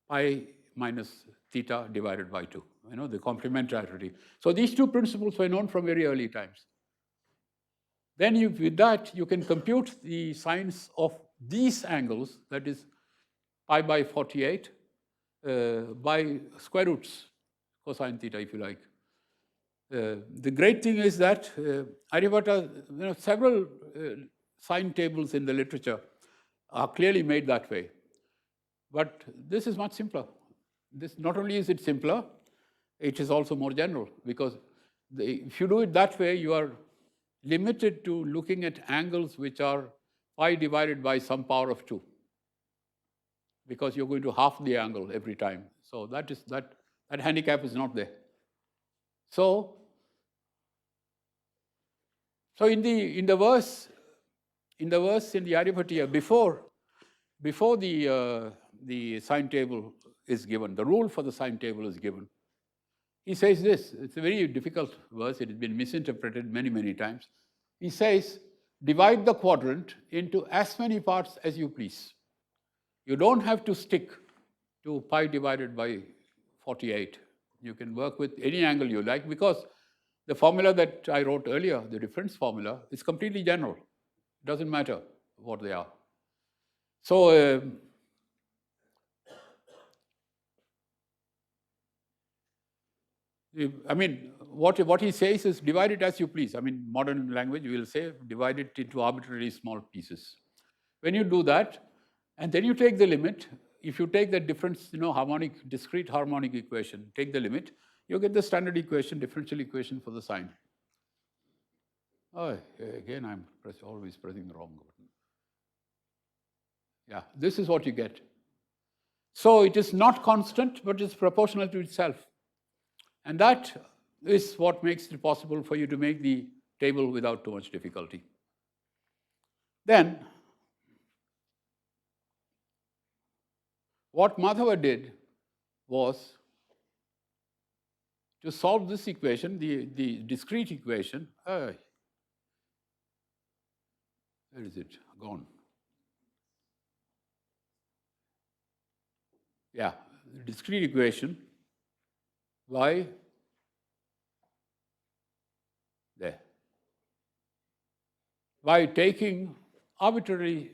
pi minus theta divided by 2, the complementarity. So these two principles were known from very early times. Then with that, you can compute the sines of these angles, that is pi by 48, by square roots, cosine theta, if you like. The great thing is that Aryabhata, several sine tables in the literature are clearly made that way. But this is much simpler. This not only is it simpler, it is also more general, because if you do it that way, you are limited to looking at angles which are pi divided by some power of 2, because you're going to half the angle every time. So that handicap is not there. So in the verse in the Aryabhatiya, before the sine table is given, the rule for the sine table is given, he says this. It's a very difficult verse. It has been misinterpreted many, many times. He says, divide the quadrant into as many parts as you please. You don't have to stick to pi divided by 48. You can work with any angle you like, because the formula that I wrote earlier, the difference formula, is completely general. It doesn't matter what they are. So I mean, what he says is divide it as you please. I mean, modern language will say divide it into arbitrarily small pieces. When you do that, and then you take the limit, if you take the difference, discrete harmonic equation, take the limit, you get the standard equation, differential equation for the sine. Oh, again, I'm always pressing the wrong button. Yeah, this is what you get. So it is not constant, but it's proportional to itself. And that is what makes it possible for you to make the table without too much difficulty. Then, what Madhava did was to solve this equation, the discrete equation. Where is it gone? Yeah, the discrete equation by there. By taking arbitrary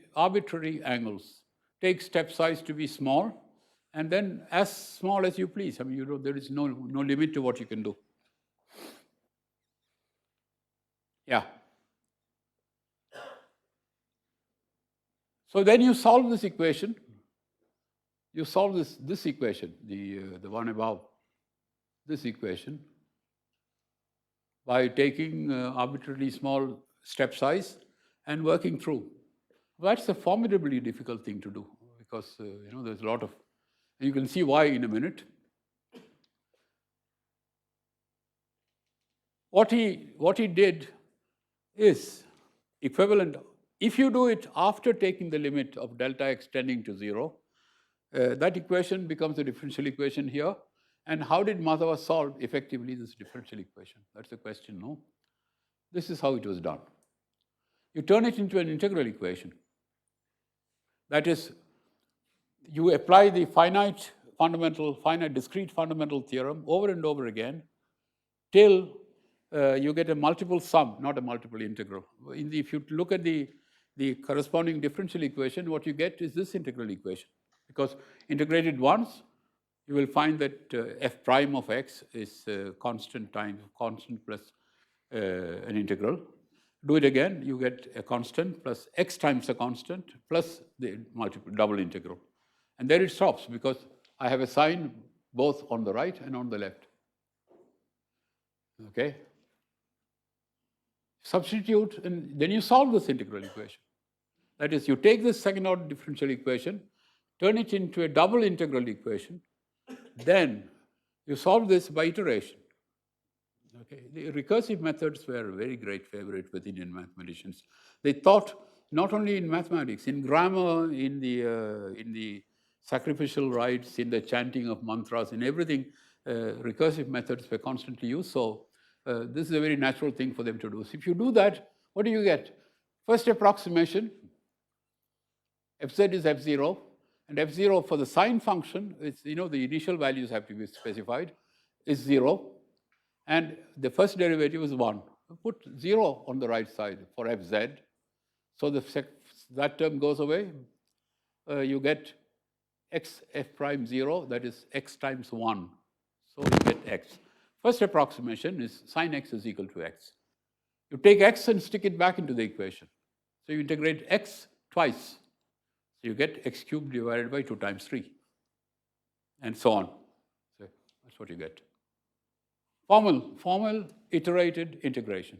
angles, take step size to be small, and then as small as you please. I mean, there is no limit to what you can do. Yeah. So then you solve this equation. You solve this equation, the one above, this equation, by taking arbitrarily small step size and working through. That's a formidably difficult thing to do because there's a lot of, and you can see why in a minute. What he did is equivalent. If you do it after taking the limit of delta x tending to 0, that equation becomes a differential equation here. And how did Madhava solve effectively this differential equation? That's the question, no? This is how it was done. You turn it into an integral equation. That is, you apply the finite discrete fundamental theorem over and over again till you get a multiple sum, not a multiple integral. If you look at the corresponding differential equation, what you get is this integral equation. Because integrated once, you will find that f prime of x is constant times constant plus an integral. Do it again, you get a constant plus x times a constant plus the double integral. And there it stops because I have a sign both on the right and on the left. Okay? Substitute, and then you solve this integral equation. That is, you take this second order differential equation, turn it into a double integral equation, then you solve this by iteration. Okay. The recursive methods were a very great favorite with Indian mathematicians. They thought not only in mathematics, in grammar, in the sacrificial rites, in the chanting of mantras, in everything, recursive methods were constantly used. So this is a very natural thing for them to do. So if you do that, what do you get? First approximation, fz is f0, and f0 for the sine function, it's, the initial values have to be specified, is 0. And the first derivative is 1. Put 0 on the right side for fz. So that term goes away. You get x f prime 0, that is x times 1. So you get x. First approximation is sine x is equal to x. You take x and stick it back into the equation. So you integrate x twice. So you get x cubed divided by 2 times 3. And so on. So that's what you get. Formal iterated integration.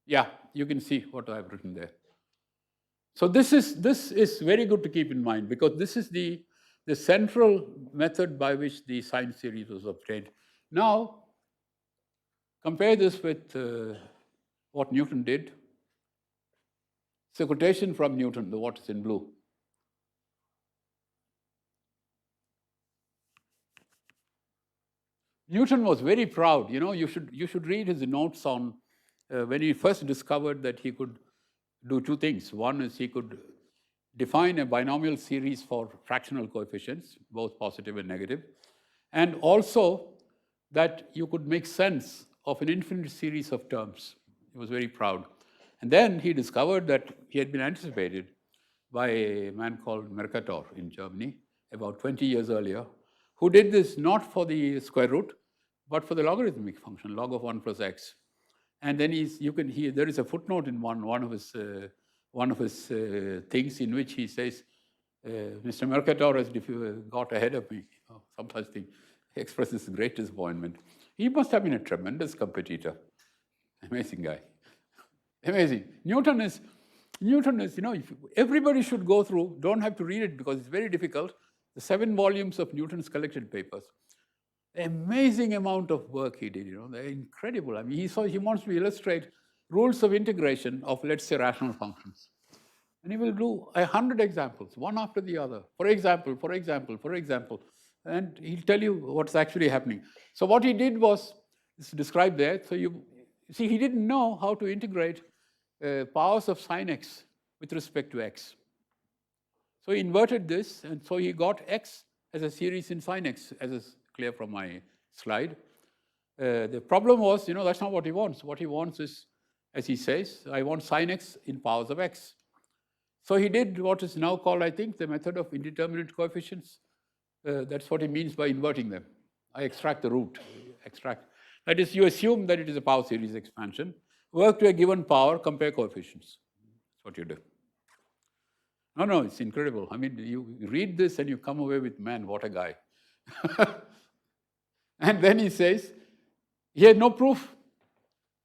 Yeah, you can see what I've written there. So this is very good to keep in mind because this is the central method by which the sine series was obtained. Now, compare this with what Newton did. It's a quotation from Newton, the what is in blue. Newton was very proud. You should read his notes on when he first discovered that he could do two things. One is he could define a binomial series for fractional coefficients, both positive and negative, and also that you could make sense of an infinite series of terms. He was very proud. And then he discovered that he had been anticipated by a man called Mercator in Germany about 20 years earlier, who did this not for the square root, but for the logarithmic function, log of 1 plus x. And then there is a footnote in one of his things in which he says, Mr. Mercator has got ahead of me. Some such thing. He expresses great disappointment. He must have been a tremendous competitor. Amazing guy. Amazing. Newton is, everybody should go through, don't have to read it because it's very difficult, the 7 volumes of Newton's collected papers. Amazing amount of work he did, they're incredible. I mean, he wants to illustrate rules of integration of, let's say, rational functions. And he will do 100 examples, one after the other. For example. And he'll tell you what's actually happening. So what he did was, it's described there. So you see, he didn't know how to integrate powers of sine x with respect to x. So he inverted this, and so he got x as a series in sine x, as is clear from my slide. The problem was, that's not what he wants. What he wants is, as he says, I want sine x in powers of x. So he did what is now called, I think, the method of indeterminate coefficients. That's what he means by inverting them. I extract the root. That is, you assume that it is a power series expansion. Work to a given power, compare coefficients. That's what you do. No, it's incredible. I mean, you read this and you come away with, man, what a guy. And then he says, he had no proof.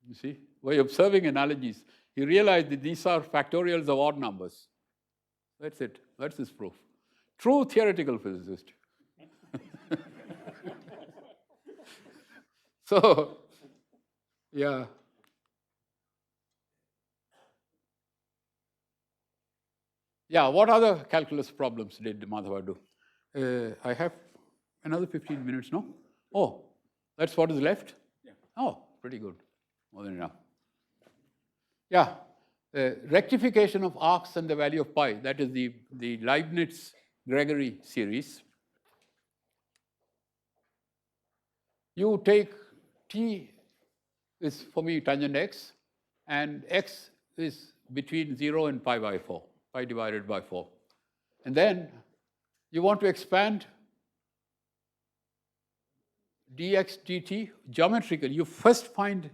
You see, by observing analogies, he realized that these are factorials of odd numbers. That's it. That's his proof. True theoretical physicist. So, yeah. Yeah, what other calculus problems did Madhava do? I have another 15 minutes, no? Oh, that's what is left? Yeah. Oh, pretty good. More than enough. Yeah, rectification of arcs and the value of pi, that is the Leibniz-Gregory series. You take t is, for me, tangent x, and x is between 0 and pi by 4, pi divided by 4. And then you want to expand dx dt geometrically. You first find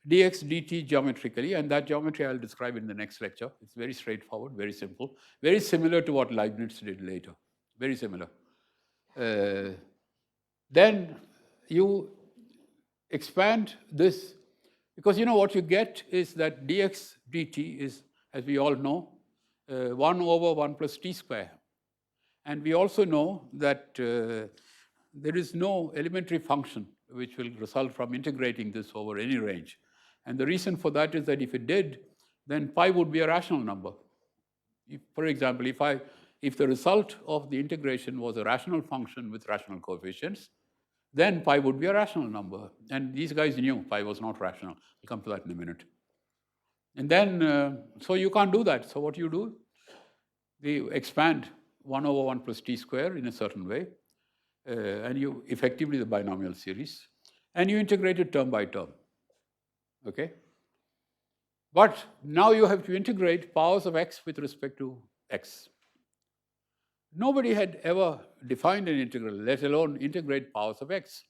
dx dt geometrically, and that geometry I'll describe in the next lecture. It's very straightforward, very simple, very similar to what Leibniz did later, very similar. Then you expand this, because what you get is that dx dt is, as we all know, 1 over 1 plus t square. And we also know that there is no elementary function which will result from integrating this over any range. And the reason for that is that if it did, then pi would be a rational number. For example, if the result of the integration was a rational function with rational coefficients, then pi would be a rational number. And these guys knew pi was not rational. I'll come to that in a minute. And then, so you can't do that. So what do? You expand 1 over 1 plus t square in a certain way, and you effectively the binomial series, and you integrate it term by term. Okay? But now you have to integrate powers of x with respect to x. Nobody had ever defined an integral, let alone integrate powers of x.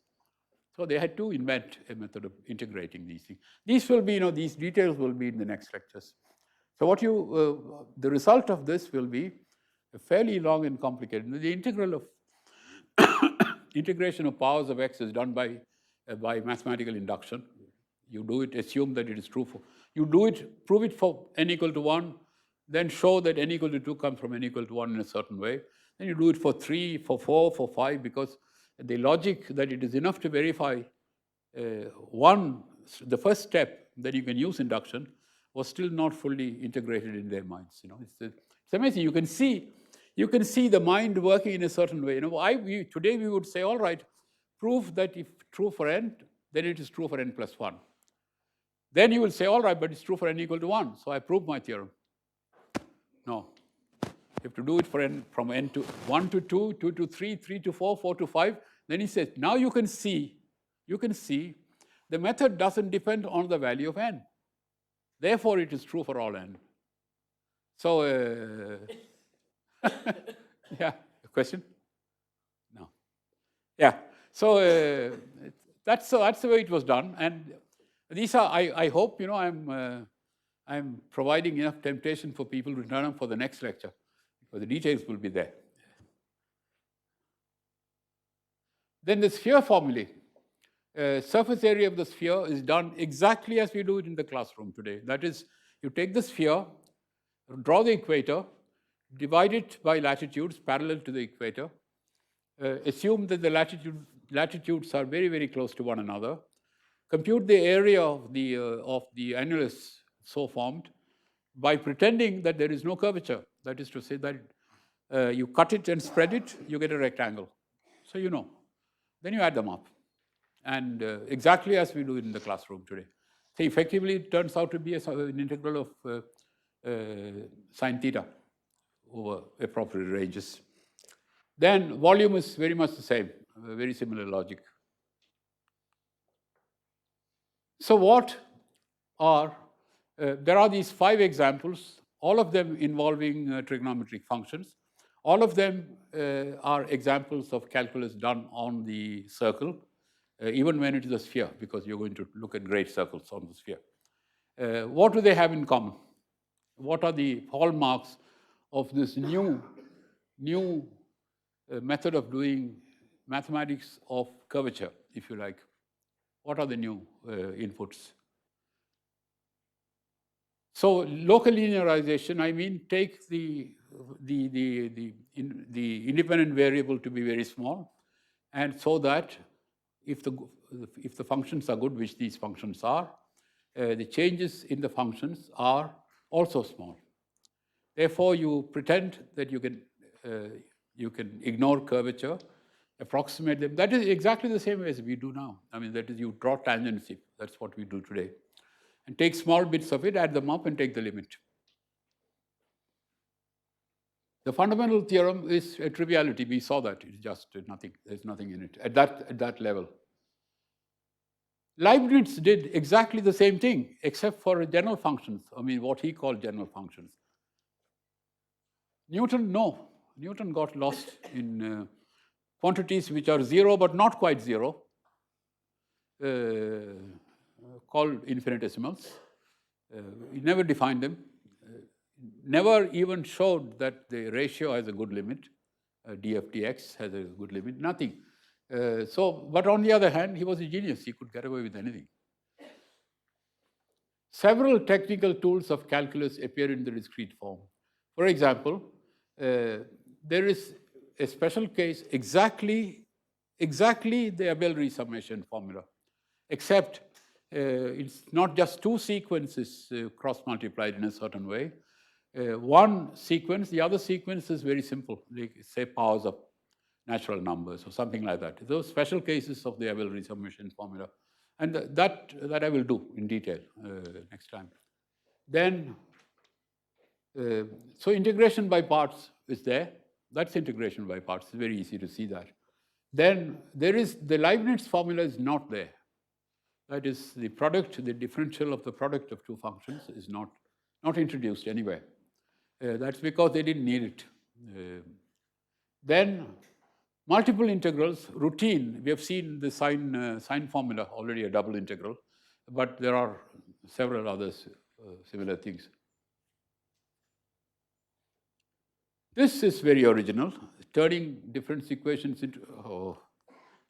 So they had to invent a method of integrating these things. These will be, these details will be in the next lectures. So the result of this will be fairly long and complicated. The integral of integration of powers of x is done by mathematical induction. You do it, assume that it is true for, you do it, prove it for n equal to 1, then show that n equal to 2 comes from n equal to 1 in a certain way. Then you do it for 3, for 4, for 5, because the logic that it is enough to verify the first step that you can use induction was still not fully integrated in their minds. It's amazing. You can see the mind working in a certain way. Today we would say, all right, prove that if true for n, then it is true for n plus 1. Then you will say, all right, but it's true for n equal to 1. So I proved my theorem. No. You have to do it for n from n to 1 to 2, 2 to 3, 3 to 4, 4 to 5. Then he says, now you can see the method doesn't depend on the value of n. Therefore, it is true for all n. So, yeah, a question? No. Yeah. So that's the way it was done. And these are, I hope, I'm providing enough temptation for people to turn up for the next lecture, because the details will be there. Then the sphere formulae. Surface area of the sphere is done exactly as we do it in the classroom today. That is, you take the sphere, draw the equator, divide it by latitudes parallel to the equator, assume that the latitudes are very, very close to one another, compute the area of the annulus so formed by pretending that there is no curvature. That is to say that you cut it and spread it, you get a rectangle. So Then you add them up. And exactly as we do it in the classroom today. So effectively, it turns out to be an integral of sine theta over appropriate ranges. Then volume is very much the same, very similar logic. So what are, there are these 5 examples, all of them involving trigonometric functions. All of them are examples of calculus done on the circle, even when it is a sphere, because you're going to look at great circles on the sphere. What do they have in common? What are the hallmarks of this new method of doing mathematics of curvature, if you like. What are the new inputs? So local linearization, I mean, take the independent variable to be very small, and so that if the functions are good, which these functions are, the changes in the functions are also small. Therefore, you pretend that you can ignore curvature, approximate them. That is exactly the same as we do now. I mean, that is, you draw tangency. That's what we do today. And take small bits of it, add them up, and take the limit. The fundamental theorem is a triviality. We saw that. It's just nothing. There's nothing in it at that level. Leibniz did exactly the same thing, except for general functions. I mean, what he called general functions. Newton, no. Newton got lost in quantities which are zero but not quite zero, called infinitesimals. He never defined them, never even showed that the ratio has a good limit, df/dx has a good limit, nothing. But on the other hand, he was a genius. He could get away with anything. Several technical tools of calculus appear in the discrete form. For example, there is a special case, exactly the Abel resummation formula, except it's not just two sequences cross-multiplied in a certain way. One sequence, the other sequence is very simple. They say powers of natural numbers or something like that. Those special cases of the Abel resummation formula. And that I will do in detail next time. Then, so integration by parts is there. That's integration by parts. It's very easy to see that. Then there is the Leibniz formula is not there. That is, the product, the differential of the product of two functions is not introduced anywhere. That's because they didn't need it. Then multiple integrals, routine. We have seen the sine formula, already a double integral, but there are several others, similar things. This is very original, turning difference equations into, oh,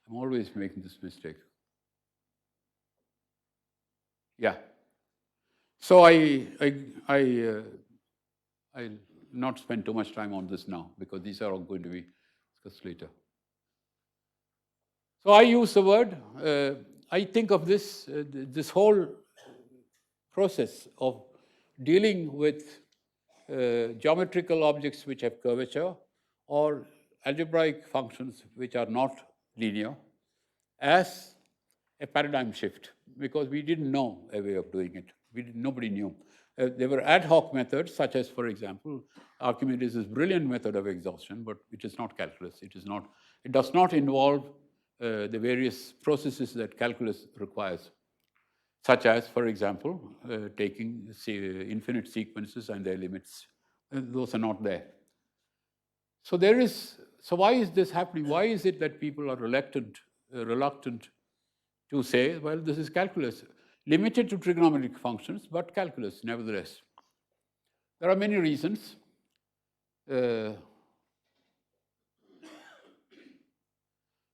I'm always making this mistake. Yeah. So I'll not spend too much time on this now, because these are all going to be discussed later. So I use the word, I think of this whole process of dealing with geometrical objects which have curvature or algebraic functions which are not linear as a paradigm shift, because we didn't know a way of doing it. Nobody knew. There were ad hoc methods, such as, for example, Archimedes' brilliant method of exhaustion, but it is not calculus. It does not involve the various processes that calculus requires, such as, for example, taking infinite sequences and their limits. Those are not there. So why is this happening? Why is it that people are reluctant to say, well, this is calculus, limited to trigonometric functions, but calculus nevertheless? There are many reasons.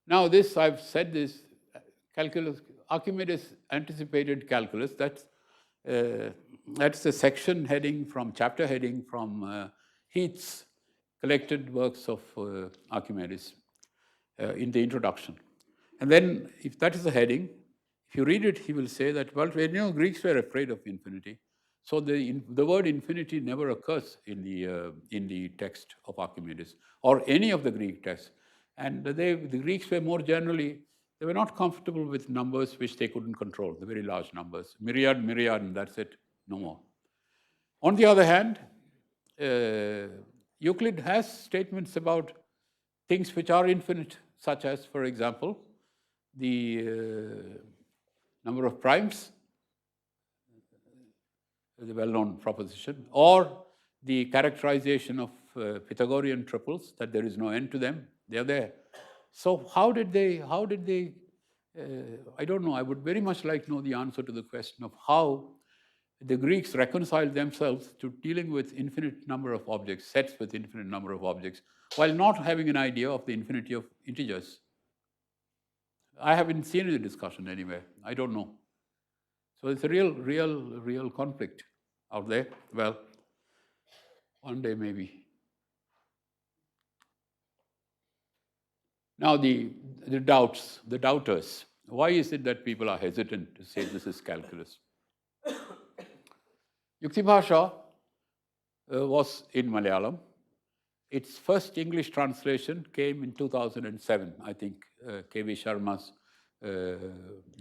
Now this, I've said this, calculus, Archimedes anticipated calculus. That's the section heading from, chapter heading from Heath's collected works of Archimedes in the introduction. And then, if that is the heading, if you read it, he will say that, well, Greeks were afraid of infinity. So the word infinity never occurs in the text of Archimedes or any of the Greek texts. And the Greeks were more generally, they were not comfortable with numbers which they couldn't control, the very large numbers. Myriad, and that's it, no more. On the other hand, Euclid has statements about things which are infinite, such as, for example, the number of primes, the well-known proposition, or the characterization of Pythagorean triples, that there is no end to them. They are there. So how did they, I don't know, I would very much like to know the answer to the question of how the Greeks reconciled themselves to dealing with infinite number of objects, sets with infinite number of objects, while not having an idea of the infinity of integers. I haven't seen the discussion anywhere. I don't know. So it's a real conflict out there. Well, one day maybe. Now the doubts, the doubters. Why is it that people are hesitant to say this is calculus? Yuktibhasha was in Malayalam. Its first English translation came in 2007, I think, K.V. Sharma's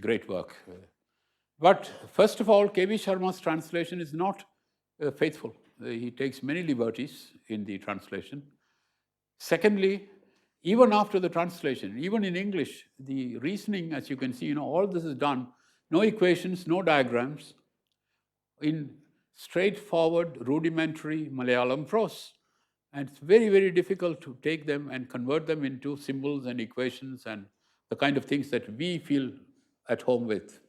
great work. But first of all, K.V. Sharma's translation is not faithful. He takes many liberties in the translation. Secondly, even after the translation, even in English, the reasoning, as you can see, all this is done, no equations, no diagrams, in straightforward, rudimentary Malayalam prose. And it's very difficult to take them and convert them into symbols and equations and the kind of things that we feel at home with.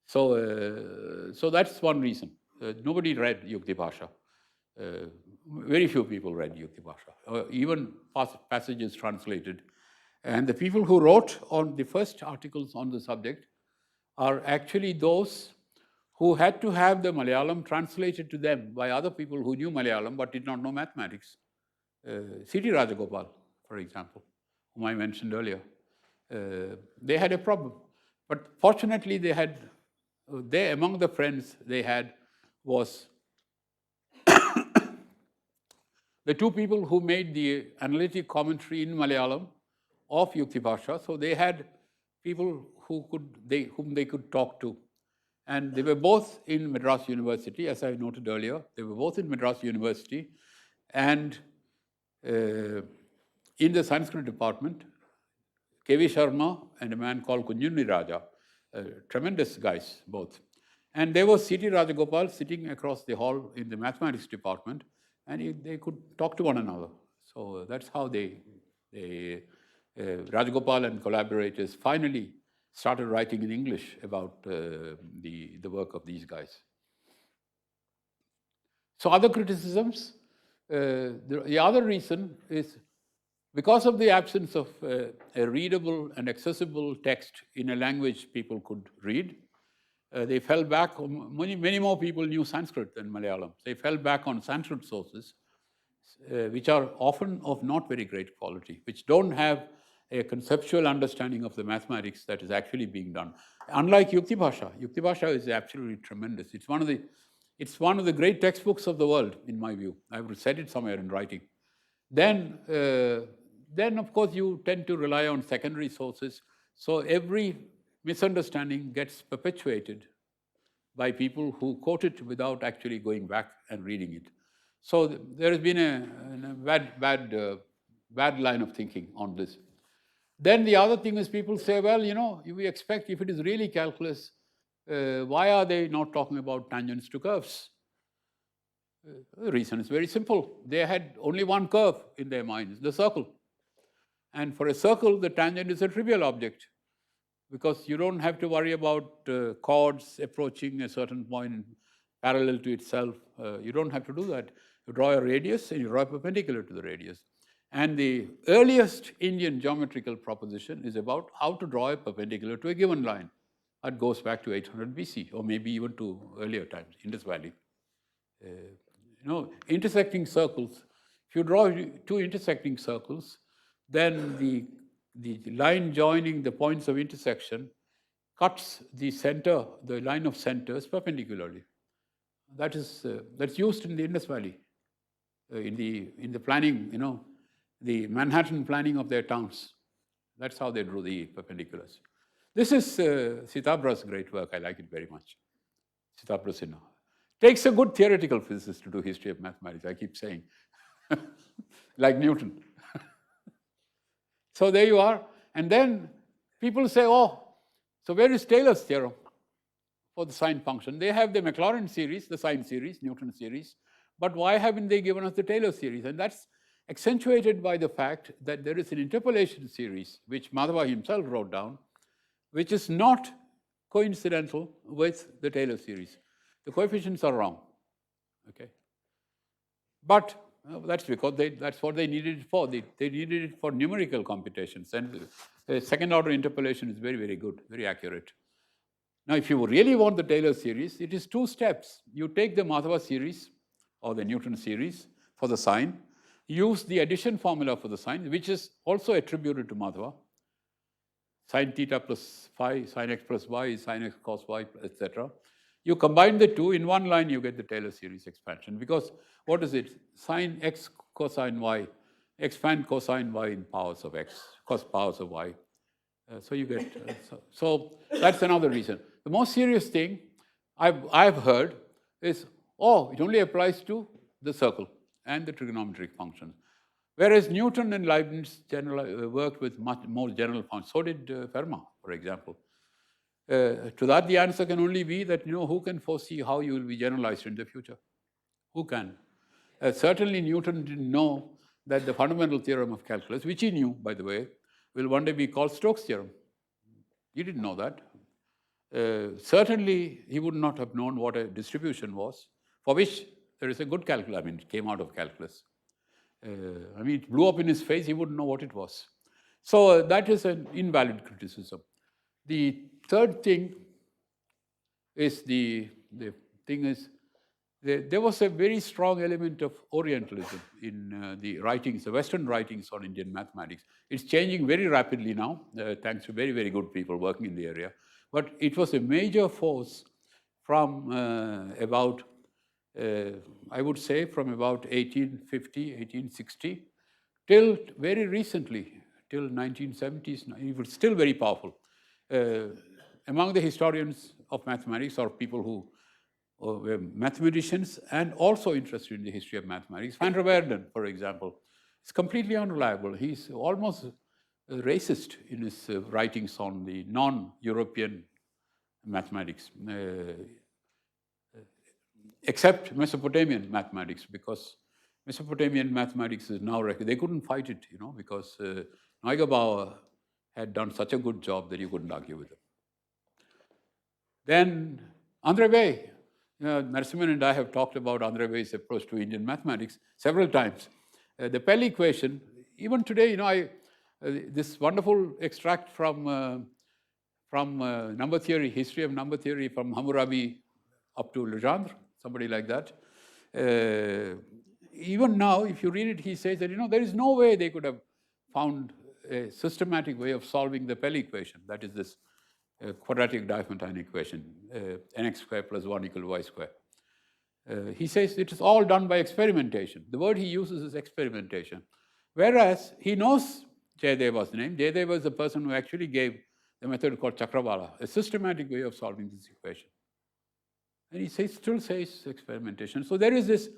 So that's one reason. Nobody read Yuktibhasha. Very few people read Yuktibhasha, even passages translated. And the people who wrote on the first articles on the subject are actually those who had to have the Malayalam translated to them by other people who knew Malayalam but did not know mathematics. C.T. Rajagopal, for example, whom I mentioned earlier. They had a problem. But fortunately, among the friends they had was the two people who made the analytic commentary in Malayalam of Yuktibhasha. So they had people whom they could talk to. And they were both in Madras University, as I noted earlier. They were both in Madras University. And in the Sanskrit department, K.V. Sharma and a man called Kunjunni Raja, tremendous guys, both. And there was C.T. Rajagopal sitting across the hall in the mathematics department, and they could talk to one another. So that's how Rajagopal and collaborators finally started writing in English about the work of these guys. So other criticisms, the other reason is because of the absence of a readable and accessible text in a language people could read, they fell back. Many more people knew Sanskrit than Malayalam. They fell back on Sanskrit sources, which are often of not very great quality, which don't have a conceptual understanding of the mathematics that is actually being done. Unlike Yuktibhasha, Yuktibhasha is absolutely tremendous. It's one of the great textbooks of the world, in my view. I've said it somewhere in writing. Then of course, you tend to rely on secondary sources. So every misunderstanding gets perpetuated by people who quote it without actually going back and reading it. So there has been a bad line of thinking on this. Then the other thing is people say, well, we expect if it is really calculus, why are they not talking about tangents to curves? The reason is very simple. They had only one curve in their minds, the circle. And for a circle, the tangent is a trivial object because you don't have to worry about chords approaching a certain point parallel to itself. You don't have to do that. You draw a radius and you draw a perpendicular to the radius. And the earliest Indian geometrical proposition is about how to draw a perpendicular to a given line. That goes back to 800 BC, or maybe even to earlier times, Indus Valley. Intersecting circles, if you draw two intersecting circles, then the line joining the points of intersection cuts the center, the line of centers perpendicularly. That's used in the Indus Valley, in the planning, the Manhattan planning of their towns. That's how they drew the perpendiculars. This is Sitabra's great work. I like it very much. Sitabra Sinha. Takes a good theoretical physicist to do history of mathematics, I keep saying. Like Newton. So there you are. And then people say, oh, so where is Taylor's theorem for the sine function? They have the Maclaurin series, the sine series, Newton series. But why haven't they given us the Taylor series? And that's accentuated by the fact that there is an interpolation series, which Madhava himself wrote down, which is not coincidental with the Taylor series. The coefficients are wrong. Okay. But That's because that's what they needed it for. They needed it for numerical computations. And second order interpolation is very, very good, very accurate. Now, if you really want the Taylor series, it is 2 steps. You take the Madhava series or the Newton series for the sine, use the addition formula for the sine, which is also attributed to Madhava, sine theta plus phi, sine x plus y, sine x cos y, etc. You combine the 2, in one line you get the Taylor series expansion, because what is it? Sine x cosine y, expand cosine y in powers of x, cos powers of y. So you get, so that's another reason. The most serious thing I've heard is, oh, it only applies to the circle and the trigonometric functions. Whereas Newton and Leibniz worked with much more general functions. So did Fermat, for example. To that, the answer can only be that, who can foresee how you will be generalized in the future? Who can? Certainly, Newton didn't know that the fundamental theorem of calculus, which he knew, by the way, will one day be called Stokes' theorem. He didn't know that. Certainly, he would not have known what a distribution was, for which there is a good calculus. I mean, it came out of calculus. It blew up in his face. He wouldn't know what it was. So that is an invalid criticism. The third thing is there was a very strong element of Orientalism in the writings, the Western writings on Indian mathematics. It's changing very rapidly now, thanks to very, very good people working in the area. But it was a major force from I would say, from about 1850, 1860, till very recently, till 1970s, it was still very powerful. Among the historians of mathematics, or people who were mathematicians and also interested in the history of mathematics, Van der Waerden, for example, is completely unreliable. He's almost racist in his writings on the non-European mathematics, except Mesopotamian mathematics, because Mesopotamian mathematics is now they couldn't fight it, because Neugebauer had done such a good job that you couldn't argue with him. Then Andre Weil. Narasimhan and I have talked about Andre Weil's approach to Indian mathematics several times. The Pell equation, even today, this wonderful extract from number theory, history of number theory from Hammurabi up to Legendre, somebody like that. Even now, if you read it, he says that, there is no way they could have found a systematic way of solving the Pell equation. That is this quadratic Diophantine equation, nx squared plus 1 equal to y squared. He says it is all done by experimentation. The word he uses is experimentation. Whereas he knows Jayadeva's name. Jayadeva is the person who actually gave the method called Chakravala, a systematic way of solving this equation. And he still says experimentation. So there is this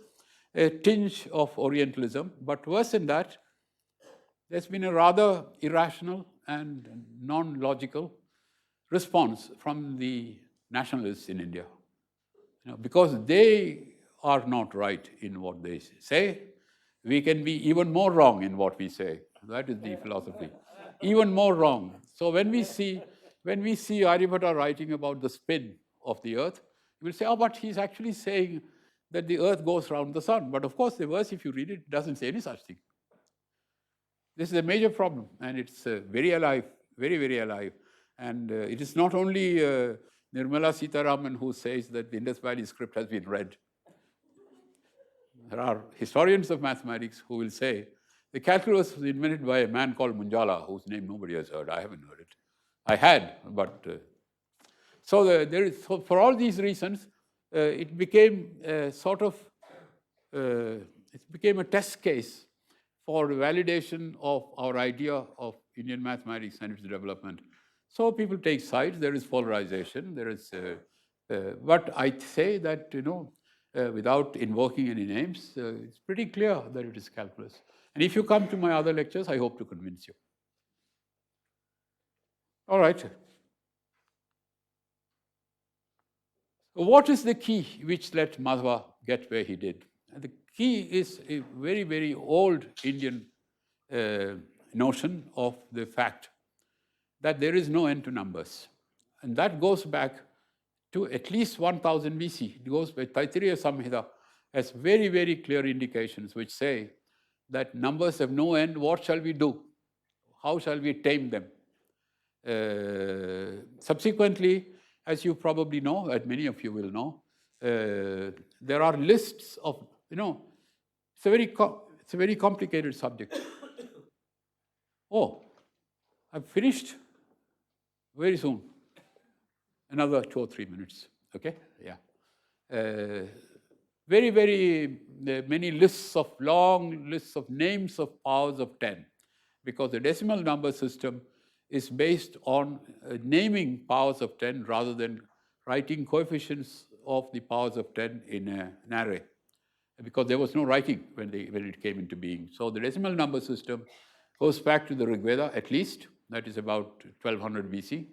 tinge of Orientalism, but worse than that, there's been a rather irrational and non-logical response from the nationalists in India. Because they are not right in what they say, we can be even more wrong in what we say. That is the philosophy. Even more wrong. So when we see Aryabhata writing about the spin of the earth, you will say, oh, but he's actually saying that the earth goes around the sun. But of course, the verse, if you read it, doesn't say any such thing. This is a major problem, and it's very alive, very, very alive. And it is not only Nirmala Sitaraman who says that the Indus Valley script has been read. There are historians of mathematics who will say the calculus was invented by a man called Munjala, whose name nobody has heard. I haven't heard it. I had, but so for all these reasons, it became a test case for validation of our idea of Indian mathematics and its development. So people take sides. There is polarization. There is, but I say that without invoking any names, it's pretty clear that it is calculus. And if you come to my other lectures, I hope to convince you. All right. What is the key which let Madhava get where he did? And the key is a very, very old Indian notion of the fact that there is no end to numbers. And that goes back to at least 1000 BC. It goes by Taittiriya Samhita, has very, very clear indications which say that numbers have no end. What shall we do? How shall we tame them? Subsequently, as you probably know, as many of you will know, there are lists of, it's a very complicated subject. Oh, I've finished very soon. Another 2 or 3 minutes, okay? Yeah. Very, very many long lists of names of powers of 10, because the decimal number system is based on naming powers of 10 rather than writing coefficients of the powers of 10 in an array, because there was no writing when it came into being. So the decimal number system goes back to the Rig Veda at least, that is about 1200 BC.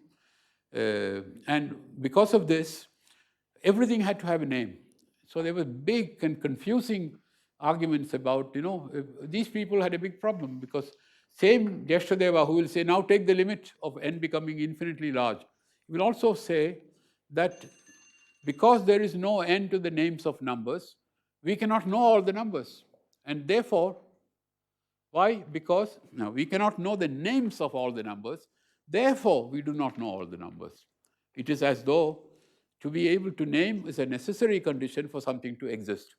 And because of this, everything had to have a name. So there were big and confusing arguments about, these people had a big problem, because same Jashtadeva who will say, now take the limit of n becoming infinitely large, he will also say that because there is no end to the names of numbers, we cannot know all the numbers. And therefore, why? Because now we cannot know the names of all the numbers, therefore we do not know all the numbers. It is as though to be able to name is a necessary condition for something to exist.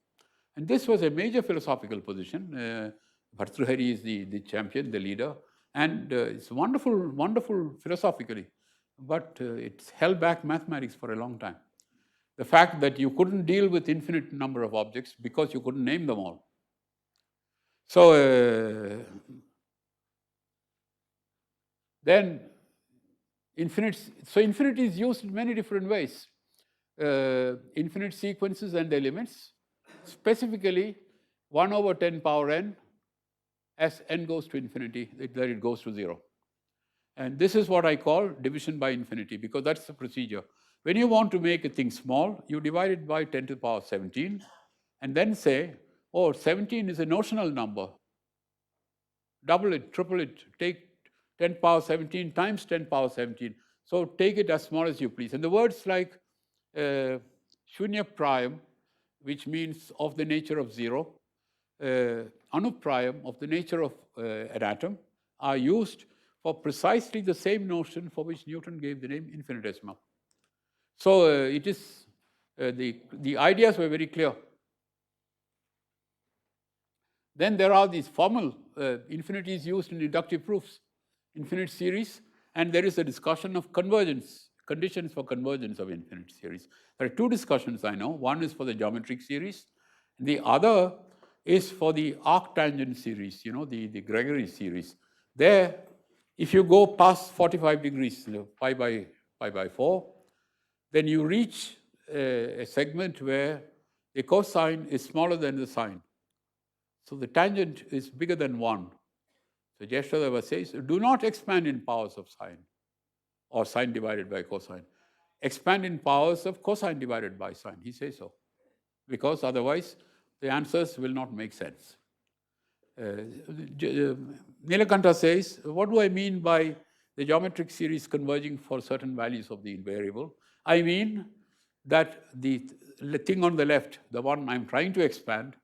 And this was a major philosophical position. Bhartrhari is the champion, the leader, and it's wonderful, wonderful philosophically, but it's held back mathematics for a long time. The fact that you couldn't deal with infinite number of objects because you couldn't name them all. So then infinity is used in many different ways. Infinite sequences and their limits, specifically 1 over 10 power n, as n goes to infinity, then it goes to 0. And this is what I call division by infinity, because that's the procedure. When you want to make a thing small, you divide it by 10 to the power 17, and then say, oh, 17 is a notional number. Double it, triple it, take 10 power 17 times 10 power 17. So take it as small as you please. And the words like Shunya Prayam, which means of the nature of 0, Anuprayam, of the nature of an atom, are used for precisely the same notion for which Newton gave the name infinitesimal. So it is, the ideas were very clear. Then there are these formal infinity is used in inductive proofs, infinite series, and there is a discussion of convergence, conditions for convergence of infinite series. There are 2 discussions I know. One is for the geometric series. The other is for the arctangent series, the Gregory series. There, if you go past 45 degrees, pi by 4, then you reach a segment where the cosine is smaller than the sine. So the tangent is bigger than 1. So Jashtadeva says, do not expand in powers of sine or sine divided by cosine. Expand in powers of cosine divided by sine. He says so, because otherwise the answers will not make sense. Nilakanta says, what do I mean by the geometric series converging for certain values of the invariable? I mean that the thing on the left, the one I'm trying to expand,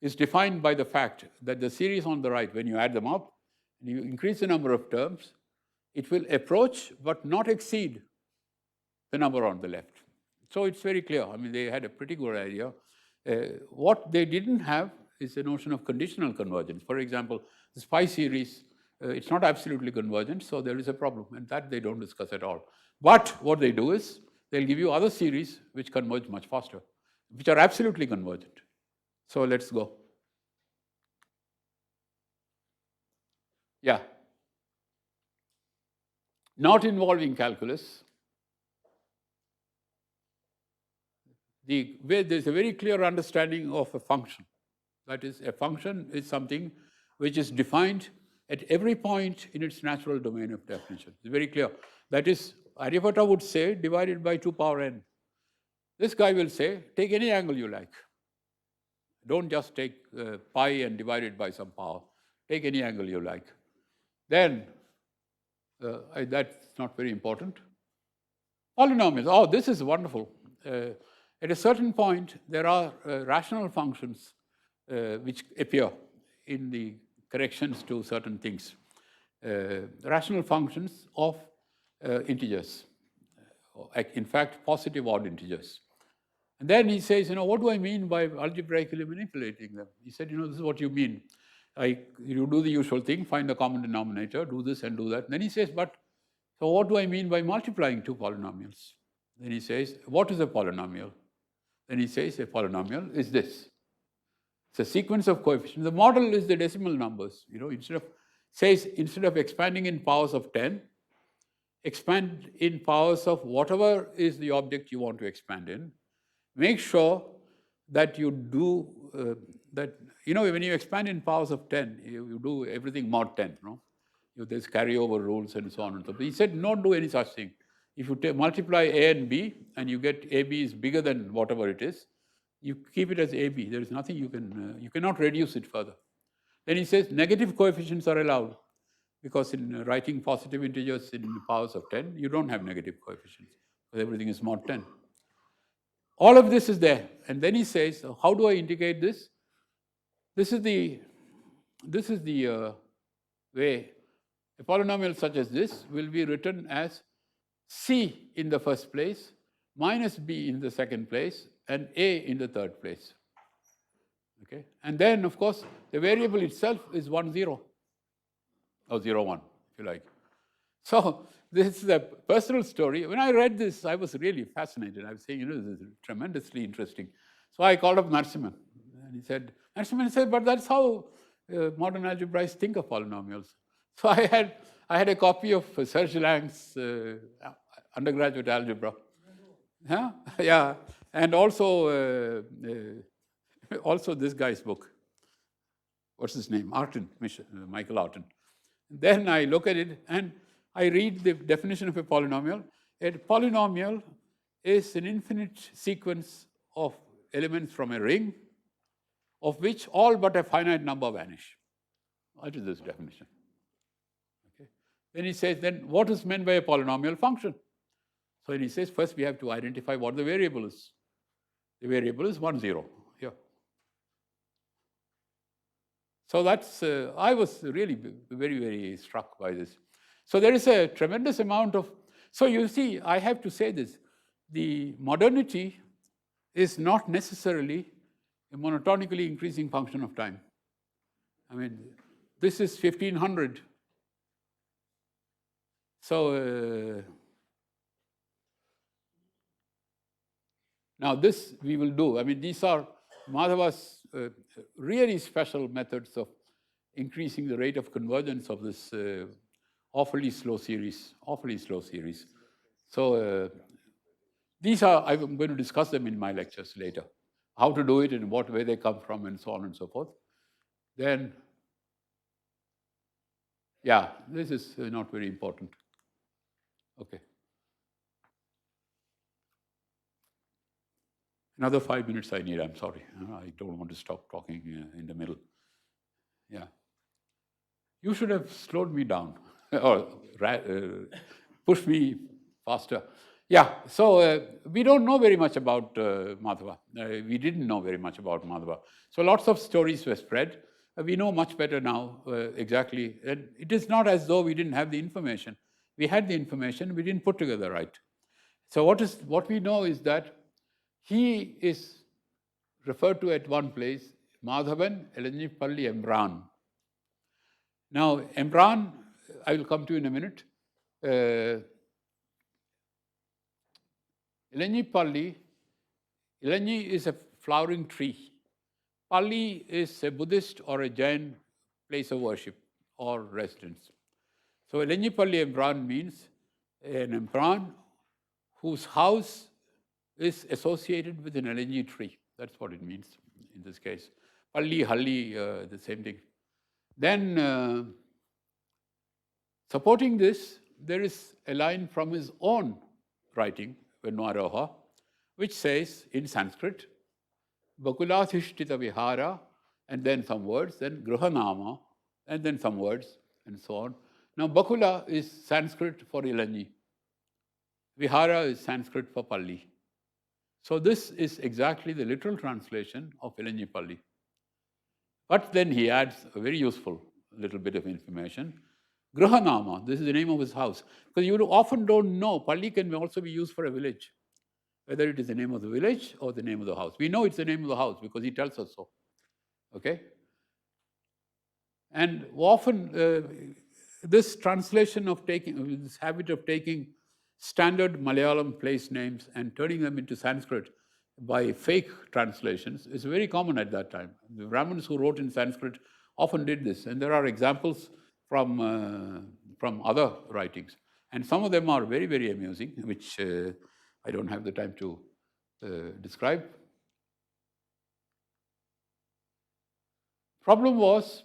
is defined by the fact that the series on the right, when you add them up, and you increase the number of terms, it will approach but not exceed the number on the left. So it's very clear. I mean, they had a pretty good idea. What they didn't have is the notion of conditional convergence. For example, the pi series, it's not absolutely convergent, so there is a problem, and that they don't discuss at all. But what they do is, they'll give you other series which converge much faster, which are absolutely convergent. So let's go. Yeah. Not involving calculus. There's a very clear understanding of a function. That is, a function is something which is defined at every point in its natural domain of definition. It's very clear. That is, Aryabhata would say divided by 2 power n. This guy will say, take any angle you like. Don't just take pi and divide it by some power. Take any angle you like. Then, that's not very important. Polynomials. Oh, this is wonderful. At a certain point, there are rational functions which appear in the corrections to certain things. Rational functions of integers, in fact, positive odd integers. And then he says, what do I mean by algebraically manipulating them? He said, this is what you mean. You do the usual thing, find the common denominator, do this and do that. And then he says, so what do I mean by multiplying two polynomials? Then he says, what is a polynomial? Then he says, a polynomial is this. It's a sequence of coefficients. The model is the decimal numbers. Instead of expanding in powers of 10, expand in powers of whatever is the object you want to expand in. Make sure that you do that. When you expand in powers of 10, you do everything mod 10. There's carryover rules and so on and so forth. He said, don't do any such thing. If you multiply A and B and you get AB is bigger than whatever it is, you keep it as AB. There is nothing you cannot reduce it further. Then he says negative coefficients are allowed, because in writing positive integers in powers of 10, you don't have negative coefficients, because everything is mod 10. All of this is there. And then he says, how do I integrate this? This is the way a polynomial such as this will be written as C in the first place, minus B in the second place, and A in the third place. Okay? And then, of course, the variable itself is 1, 0, or 0, 1, if you like. So this is a personal story. When I read this, I was really fascinated. I was saying, this is tremendously interesting. So I called up Narasimhan, and he said, but that's how modern algebraists think of polynomials. So I had a copy of Serge Lang's undergraduate algebra. Yeah, and also this guy's book. What's his name? Michael Artin. Then I look at it and I read the definition of a polynomial. A polynomial is an infinite sequence of elements from a ring, of which all but a finite number vanish. What is this definition? Okay. Then he says, then what is meant by a polynomial function? So then he says, first we have to identify what the variable is. The variable is 1, 0. Here. So that's, I was really very, very struck by this. So there is a tremendous amount of, so you see, I have to say this, the modernity is not necessarily a monotonically increasing function of time. I mean, this is 1500. So now this we will do. I mean, these are Madhava's really special methods of increasing the rate of convergence of this awfully slow series. So these are, I'm going to discuss them in my lectures later, how to do it and what way they come from and so on and so forth. Then, yeah, this is not very important. Okay. Another 5 minutes I need, I'm sorry. I don't want to stop talking in the middle. Yeah. You should have slowed me down or pushed me faster. Yeah, so we don't know very much about Madhava. We didn't know very much about Madhava. So lots of stories were spread. We know much better now, exactly. And it is not as though we didn't have the information. We had the information, we didn't put together right. So what we know is that he is referred to at one place, Madhavan Elanyipalli Embran. Now, Embran, I will come to in a minute. Elanyipalli, Ilanyi is a flowering tree. Palli is a Buddhist or a Jain place of worship or residence. So Elanyipalli Embran means an Embran whose house is associated with an Elanyi tree. That's what it means in this case. Palli, Halli, the same thing. Then, supporting this, there is a line from his own writing, Venwaroha, which says in Sanskrit, Bakulathishthita Vihara, and then some words, then Gruhanama, and then some words, and so on. Now, Bakula is Sanskrit for Ilanyi. Vihara is Sanskrit for Palli. So this is exactly the literal translation of Ilanjipalli. But then he adds a very useful little bit of information. Grihanama, this is the name of his house. Because you often don't know, Palli can also be used for a village, whether it is the name of the village or the name of the house. We know it's the name of the house because he tells us so. Okay? And often this translation of taking, this habit of taking standard Malayalam place names and turning them into Sanskrit by fake translations is very common at that time. The Brahmins who wrote in Sanskrit often did this, and there are examples from other writings. And some of them are very, very amusing, which I don't have the time to describe. Problem was,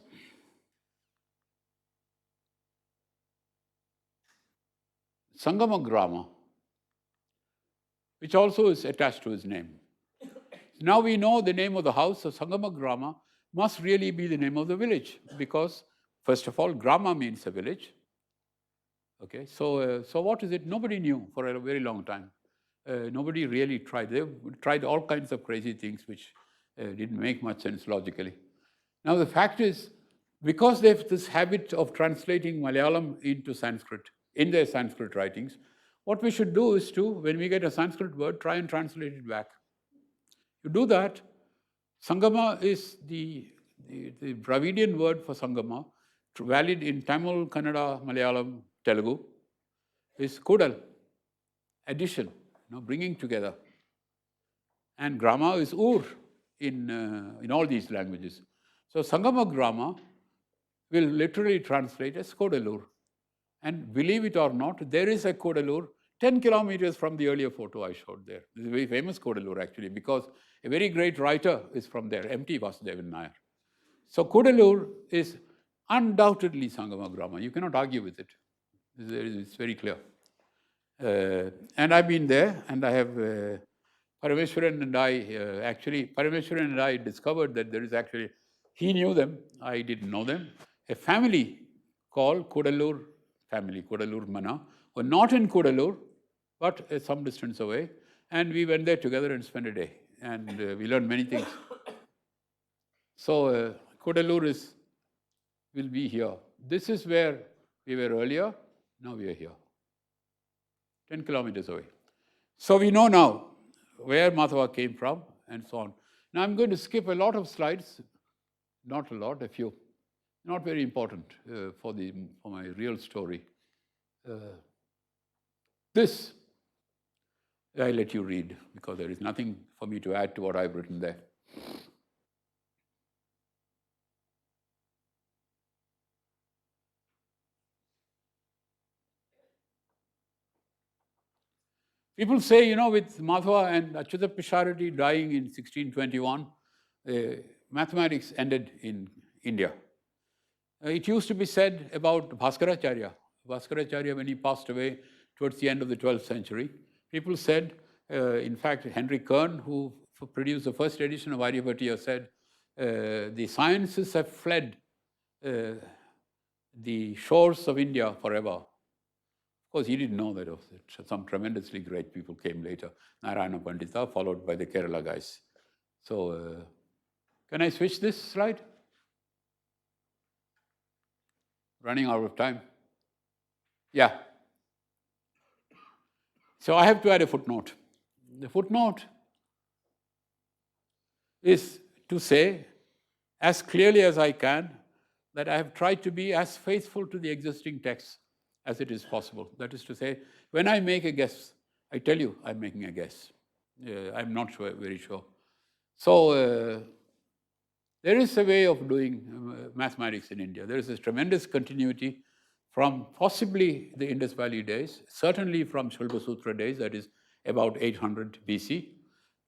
Sangamagrama, which also is attached to his name. Now we know the name of the house, so Sangamagrama must really be the name of the village because, first of all, Grama means a village. Okay, so what is it? Nobody knew for a very long time. Nobody really tried. They tried all kinds of crazy things which didn't make much sense logically. Now the fact is, because they have this habit of translating Malayalam into Sanskrit, in their Sanskrit writings, what we should do is to, when we get a Sanskrit word, try and translate it back. To do that, Sangama is the Dravidian word for Sangama, valid in Tamil, Kannada, Malayalam, Telugu, is Kudal, addition, bringing together. And Grama is Ur in all these languages. So Sangama Grama will literally translate as Kodalur. And believe it or not, there is a Kodalur 10 kilometers from the earlier photo I showed there. This is a very famous Kodalur actually, because a very great writer is from there, M.T. Vasudevan Nair. So Kodalur is undoubtedly Sangama Grama. You cannot argue with it. It's very clear. And I've been there, and I have Parameswaran and Parameswaran and I discovered that there is actually, he knew them, I didn't know them, a family called Kodalur family, Kodalur Mana, were not in Kodalur, but some distance away. And we went there together and spent a day. And we learned many things. So Kodalur will be here. This is where we were earlier. Now we are here. 10 kilometers away. So we know now where Madhava came from and so on. Now I'm going to skip a lot of slides. Not a lot, a few. Not very important for my real story. This, I let you read because there is nothing for me to add to what I've written there. People say, with Madhava and Achyuta Pisharati dying in 1621, mathematics ended in India. It used to be said about Bhaskaracharya. Bhaskaracharya, when he passed away towards the end of the 12th century, people said, in fact, Henry Kern, who produced the first edition of Aryabhata, said, the sciences have fled the shores of India forever. Of course, he didn't know that some tremendously great people came later. Narayana Pandita, followed by the Kerala guys. So, can I switch this slide? Running out of time. Yeah. So I have to add a footnote. The footnote is to say, as clearly as I can, that I have tried to be as faithful to the existing text as it is possible. That is to say, when I make a guess, I tell you I'm making a guess. I'm not very sure. So there is a way of doing mathematics in India. There is a tremendous continuity from possibly the Indus Valley days, certainly from Shilpa Sutra days, that is about 800 BC,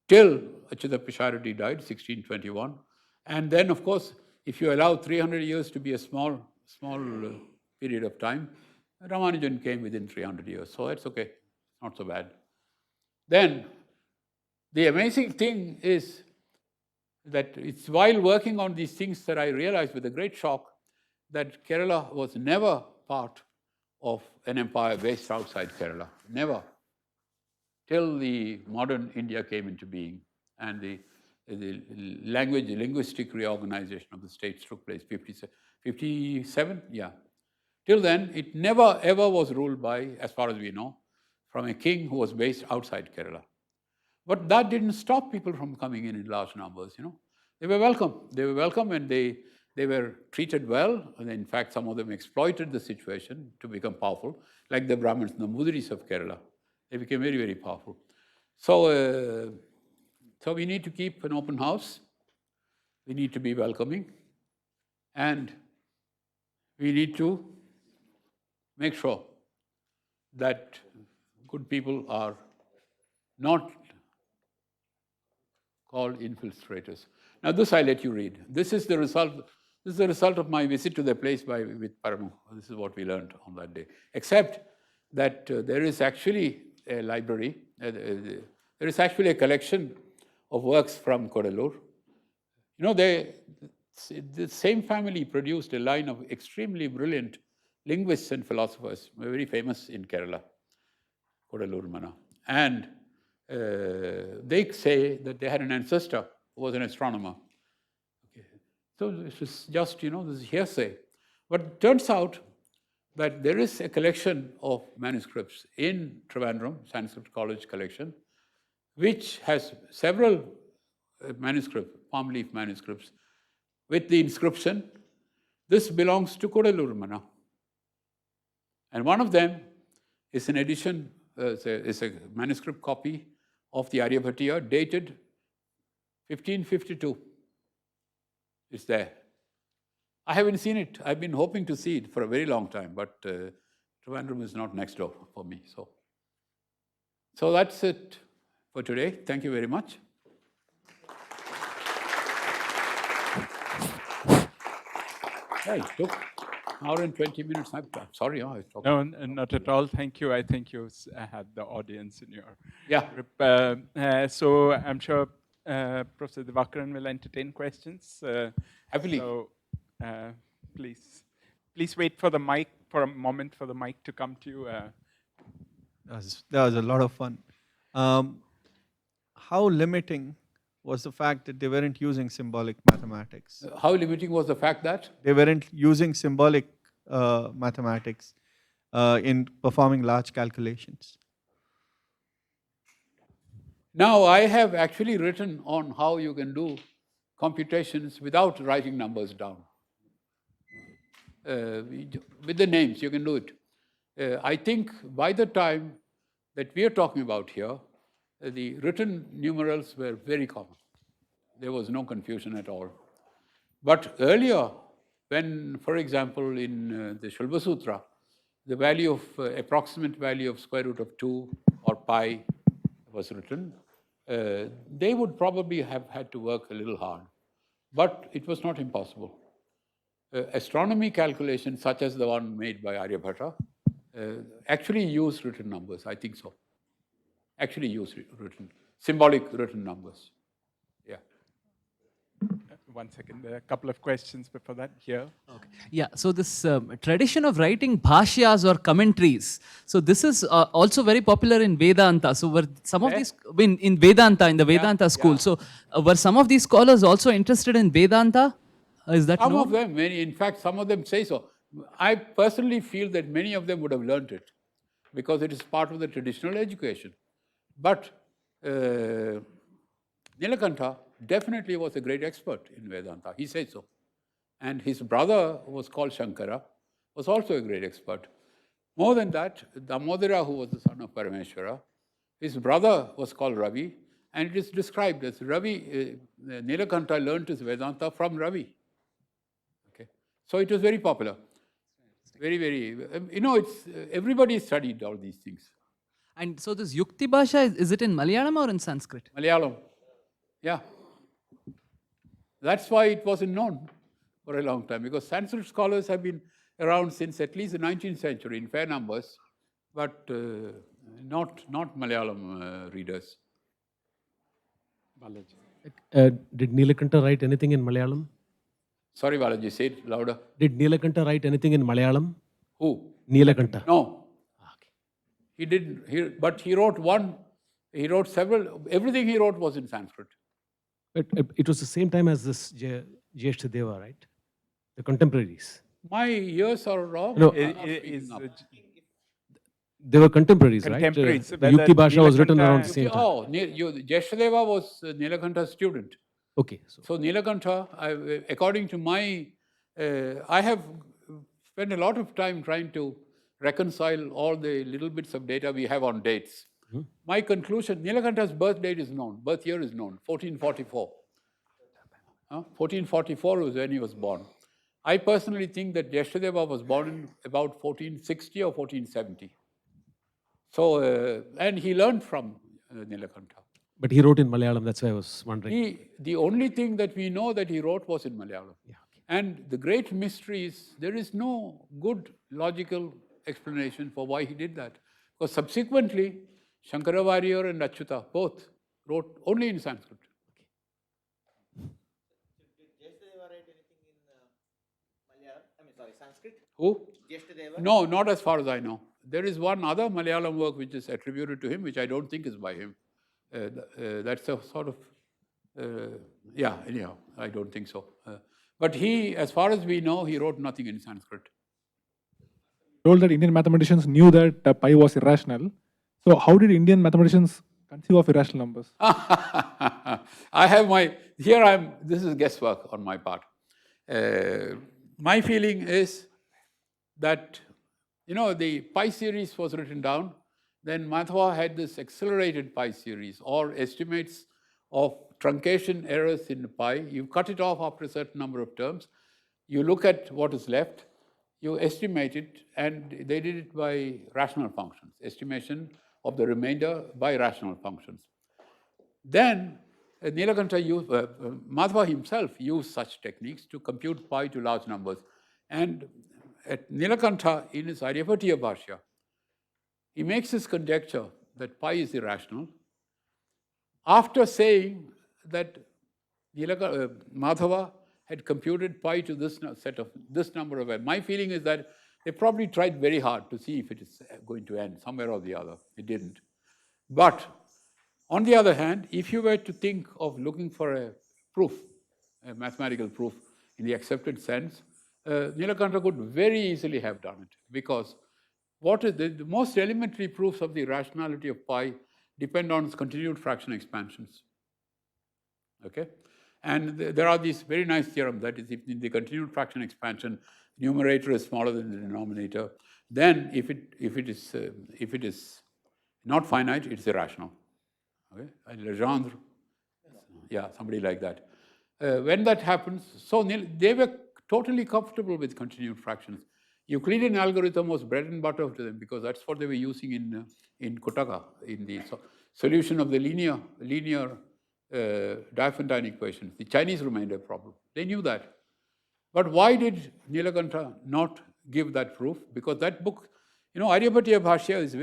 till Achyuta Pisharati died, 1621. And then, of course, if you allow 300 years to be a small period of time, Ramanujan came within 300 years, so that's okay, not so bad. Then, the amazing thing is that it's while working on these things that I realized with a great shock that Kerala was never part of an empire based outside Kerala, never. till the modern India came into being and the linguistic reorganization of the states took place, 57, yeah. Till then, it never ever was ruled by, as far as we know, from a king who was based outside Kerala. But that didn't stop people from coming in large numbers, you know. They were welcome. They were welcome and they were treated well. And in fact, some of them exploited the situation to become powerful, like the Brahmins, the Mudiris of Kerala. They became very, very powerful. So, so we need to keep an open house. We need to be welcoming. And we need to make sure that good people are not called infiltrators. Now this I let you read. This is the result. This is the result of my visit to the place with Paramu. This is what we learned on that day. Except that there is actually a library. There is actually a collection of works from Kodalur. You know, the same family produced a line of extremely brilliant linguists and philosophers, very famous in Kerala, Kodalur Mana. And they say that they had an ancestor who was an astronomer. Okay. So this is just, you know, this is hearsay. But it turns out that there is a collection of manuscripts in Trivandrum, Sanskrit College collection, which has several manuscripts, palm leaf manuscripts, with the inscription, this belongs to Kodalur Mana. And one of them is an edition, is a manuscript copy of the Aryabhata dated 1552. It's there. I haven't seen it. I've been hoping to see it for a very long time, but Trivandrum is not next door for me. So that's it for today. Thank you very much. Hey, it took an hour and 20 minutes. I'm sorry, I talked. No, not at all. Thank you. I think you had the audience in your Yeah. so I'm sure Professor Divakaran will entertain questions. Happily. So please wait for the mic for a moment for the mic to come to you. That was a lot of fun. How limiting was the fact that they weren't using symbolic mathematics? How limiting was the fact that? They weren't using symbolic mathematics in performing large calculations. Now, I have actually written on how you can do computations without writing numbers down. With the names, you can do it. I think by the time that we are talking about here, the written numerals were very common. There was no confusion at all. But earlier, when, for example, in the Shulba Sutra, the value of approximate value of square root of 2 or pi was written, they would probably have had to work a little hard. But it was not impossible. Astronomy calculations, such as the one made by Aryabhata, actually use written numbers, I think so. Actually use symbolic written numbers. Yeah. One second, there are a couple of questions before that here. Okay. Yeah, so this tradition of writing bhashyas or commentaries, so this is also very popular in Vedanta. So were some of these, in Vedanta, in the Vedanta school, so were some of these scholars also interested in Vedanta? Is that Some known? of them, in fact, some of them say so. I personally feel that many of them would have learnt it because it is part of the traditional education. But Nilakantha definitely was a great expert in Vedanta. He said so. And his brother, who was called Shankara, was also a great expert. More than that, Damodara, who was the son of Parameshwara, his brother was called Ravi, and it is described as Ravi, Nilakantha learnt his Vedanta from Ravi. Okay. So it was very popular. Very, very, you know, everybody studied all these things. And so this Yukti Bhasha, is it in Malayalam or in Sanskrit? Malayalam, yeah. That's why it wasn't known for a long time, because Sanskrit scholars have been around since at least the 19th century in fair numbers, but not Malayalam readers. Did Nilakantha write anything in Malayalam? Sorry, Balaji, say it louder. Did Nilakantha write anything in Malayalam? Who? Nilakantha. No. He didn't, but he wrote one He wrote everything he wrote was in Sanskrit. But it was the same time as this J.H. right? The contemporaries. My years are wrong. No, I'm not speaking up. They were contemporaries, Contemporaries, right? but The Yukti Bhasha was written Nilakanta- around the same time. Oh, Jeshdeva was Nilakantha's student. Okay. So Nilakantha, according to my, I have spent a lot of time trying to reconcile all the little bits of data we have on dates. My conclusion, Nilakantha's birth date is known, birth year is known, 1444. 1444 was when he was born. I personally think that Jeshdeva was born in about 1460 or 1470. So, and he learned from Nilakantha. But he wrote in Malayalam, that's why I was wondering. The only thing that we know that he wrote was in Malayalam. Yeah, okay. And the great mystery is there is no good logical explanation for why he did that. Because subsequently, Shankaravariyar and Achyuta both wrote only in Sanskrit. Who? No, not as far as I know. There is one other Malayalam work which is attributed to him, which I don't think is by him. That's a sort of, anyhow, I don't think so. But he, as far as we know, he wrote nothing in Sanskrit. Told that Indian mathematicians knew that pi was irrational. So how did Indian mathematicians conceive of irrational numbers? I have this is guesswork on my part. My feeling is that, the pi series was written down, then Madhava had this accelerated pi series or estimates of truncation errors in pi. You cut it off after a certain number of terms. You look at what is left, you estimate it, and they did it by rational functions, estimation of the remainder by rational functions. Then Madhava himself used such techniques to compute pi to large numbers. And at Nilakantha, in his Aryabhata Bhashya, he makes his conjecture that pi is irrational after saying that Madhava had computed pi to this number of n. My feeling is that they probably tried very hard to see if it is going to end somewhere or the other. It didn't. But on the other hand, if you were to think of looking for a proof, a mathematical proof in the accepted sense, Nilakantha could very easily have done it, because what is the most elementary proofs of the rationality of pi depend on its continued fraction expansions. Okay? And there are these very nice theorems that is, if in the continued fraction expansion, numerator is smaller than the denominator, then if it is not finite, it's irrational. Okay? And Legendre, somebody like that. When that happens, so they were totally comfortable with continued fractions. Euclidean algorithm was bread and butter to them, because that's what they were using in Kotaka, in the solution of the linear Diophantine equations, the Chinese remainder problem. They knew that. But why did Nilakantha not give that proof? Because that book, Aryabhata Bhashya is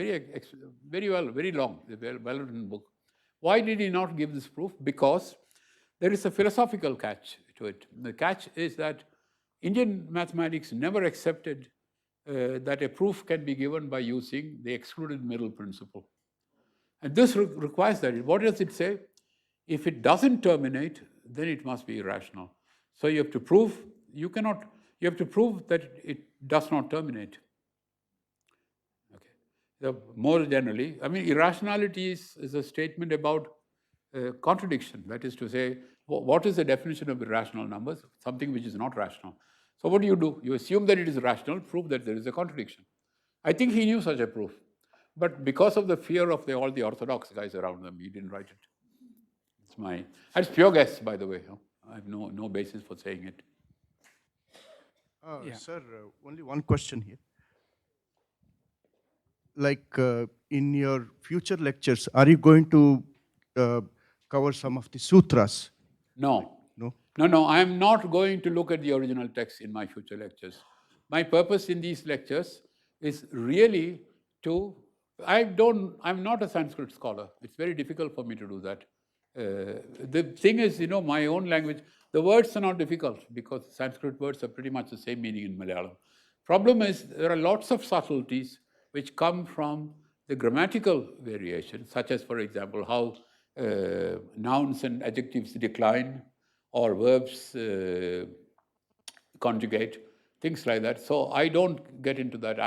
very long, a well-written book. Why did he not give this proof? Because there is a philosophical catch to it. The catch is that Indian mathematics never accepted that a proof can be given by using the excluded middle principle. And this requires that. What does it say? If it doesn't terminate, then it must be irrational. So you have to prove, you have to prove that it does not terminate. Okay. So more generally, irrationality is a statement about contradiction. That is to say, what is the definition of irrational numbers? Something which is not rational. So what do? You assume that it is rational, prove that there is a contradiction. I think he knew such a proof. But because of the fear of all the orthodox guys around them, he didn't write it. That's pure guess, by the way. I have no basis for saying it. Sir, only one question here. Like in your future lectures, are you going to cover some of the sutras? No. No? I am not going to look at the original text in my future lectures. My purpose in these lectures is really to, I'm not a Sanskrit scholar. It's very difficult for me to do that. The thing is, my own language, the words are not difficult because Sanskrit words are pretty much the same meaning in Malayalam. Problem is, there are lots of subtleties which come from the grammatical variations, such as, for example, how nouns and adjectives decline or verbs conjugate, things like that. So I don't get into that.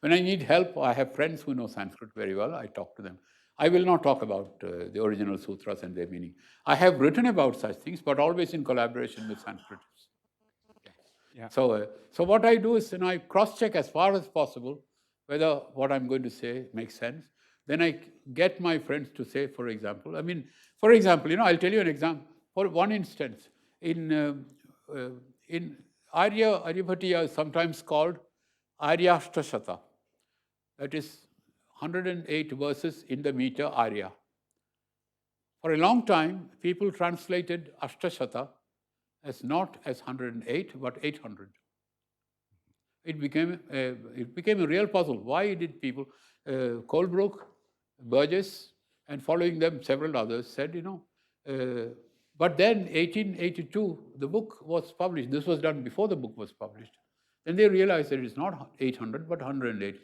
When I need help, I have friends who know Sanskrit very well. I talk to them. I will not talk about the original sutras and their meaning. I have written about such things, but always in collaboration with Sanskritists. Yeah. So what I do is, I cross-check as far as possible whether what I'm going to say makes sense. Then I get my friends to say, for example, I'll tell you an example. For one instance, in Aryabhata is sometimes called Aryashtashata. That is 108 verses in the meter Arya. For a long time, people translated Ashtashata as not as 108, but 800. It became a real puzzle. Why did people, Colebrook, Burgess, and following them several others said, but then 1882, the book was published. This was done before the book was published. Then they realized that it's not 800, but 108.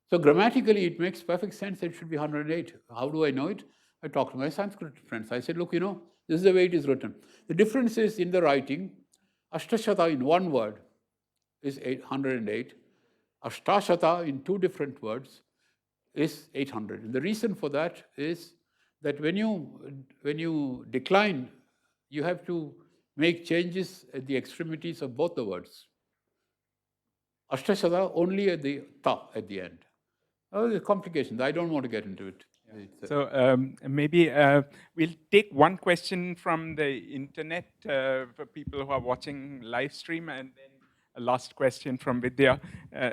So grammatically, it makes perfect sense that it should be 108. How do I know it? I talked to my Sanskrit friends. I said, look, this is the way it is written. The difference is in the writing, Ashtashata in one word is 108. Ashtashata in two different words is 800. And the reason for that is that when you decline, you have to make changes at the extremities of both the words. Ashtashata only at the top, at the end. The complications. I don't want to get into it. So maybe we'll take one question from the internet for people who are watching live stream, and then a last question from Vidya.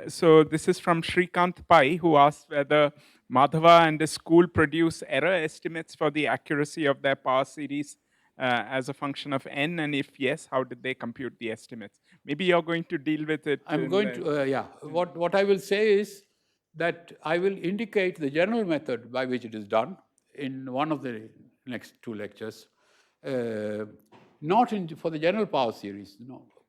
So this is from Shrikant Pai, who asked whether Madhava and the school produce error estimates for the accuracy of their power series as a function of n, and if yes, how did they compute the estimates? Maybe you're going to deal with it. I'm going to, What I will say is that I will indicate the general method by which it is done in one of the next two lectures, not for the general power series,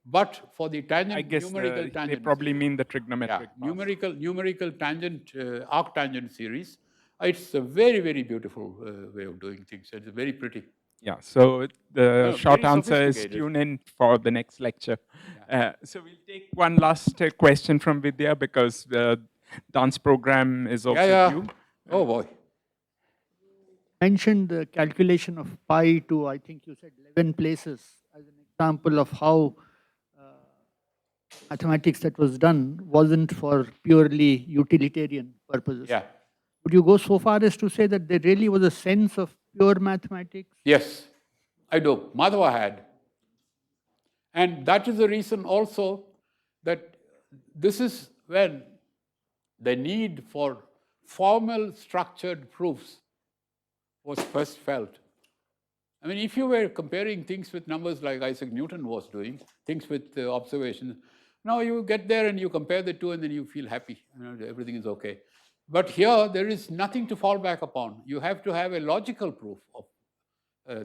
but for the tangent, I guess numerical tangent. They probably mean the trigonometric. Yeah, numerical tangent, arctangent series. It's a very, very beautiful way of doing things. It's very pretty. Yeah, so the short answer is sophisticated. tune in for the next lecture. So we'll take one last question from Vidya, because the dance program is also due. Oh boy. Mentioned the calculation of pi to, I think you said 11 places as an example of how mathematics that was done wasn't for purely utilitarian purposes. Yeah. Would you go so far as to say that there really was a sense of pure mathematics? Yes, I do. Madhava had. And that is the reason also that this is when the need for formal structured proofs was first felt. I mean, if you were comparing things with numbers like Isaac Newton was doing, things with observations, now you get there and you compare the two and then you feel happy, everything is okay. But here, there is nothing to fall back upon. You have to have a logical proof of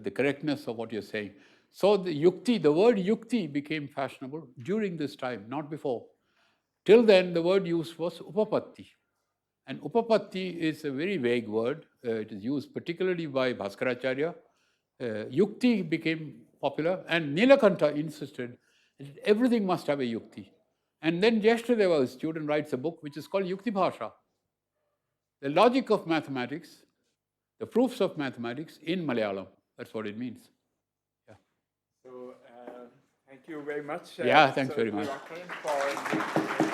the correctness of what you're saying. So the word yukti became fashionable during this time, not before. Till then, the word used was upapatti. And upapatti is a very vague word. It is used particularly by Bhaskaracharya. Yukti became popular, and Nilakanta insisted that everything must have a yukti. And then Jeshtadeva, a student, writes a book which is called Yukti Bhasha. The logic of mathematics, the proofs of mathematics in Malayalam. That's what it means. Yeah. So thank you very much. Yeah, thanks very much. For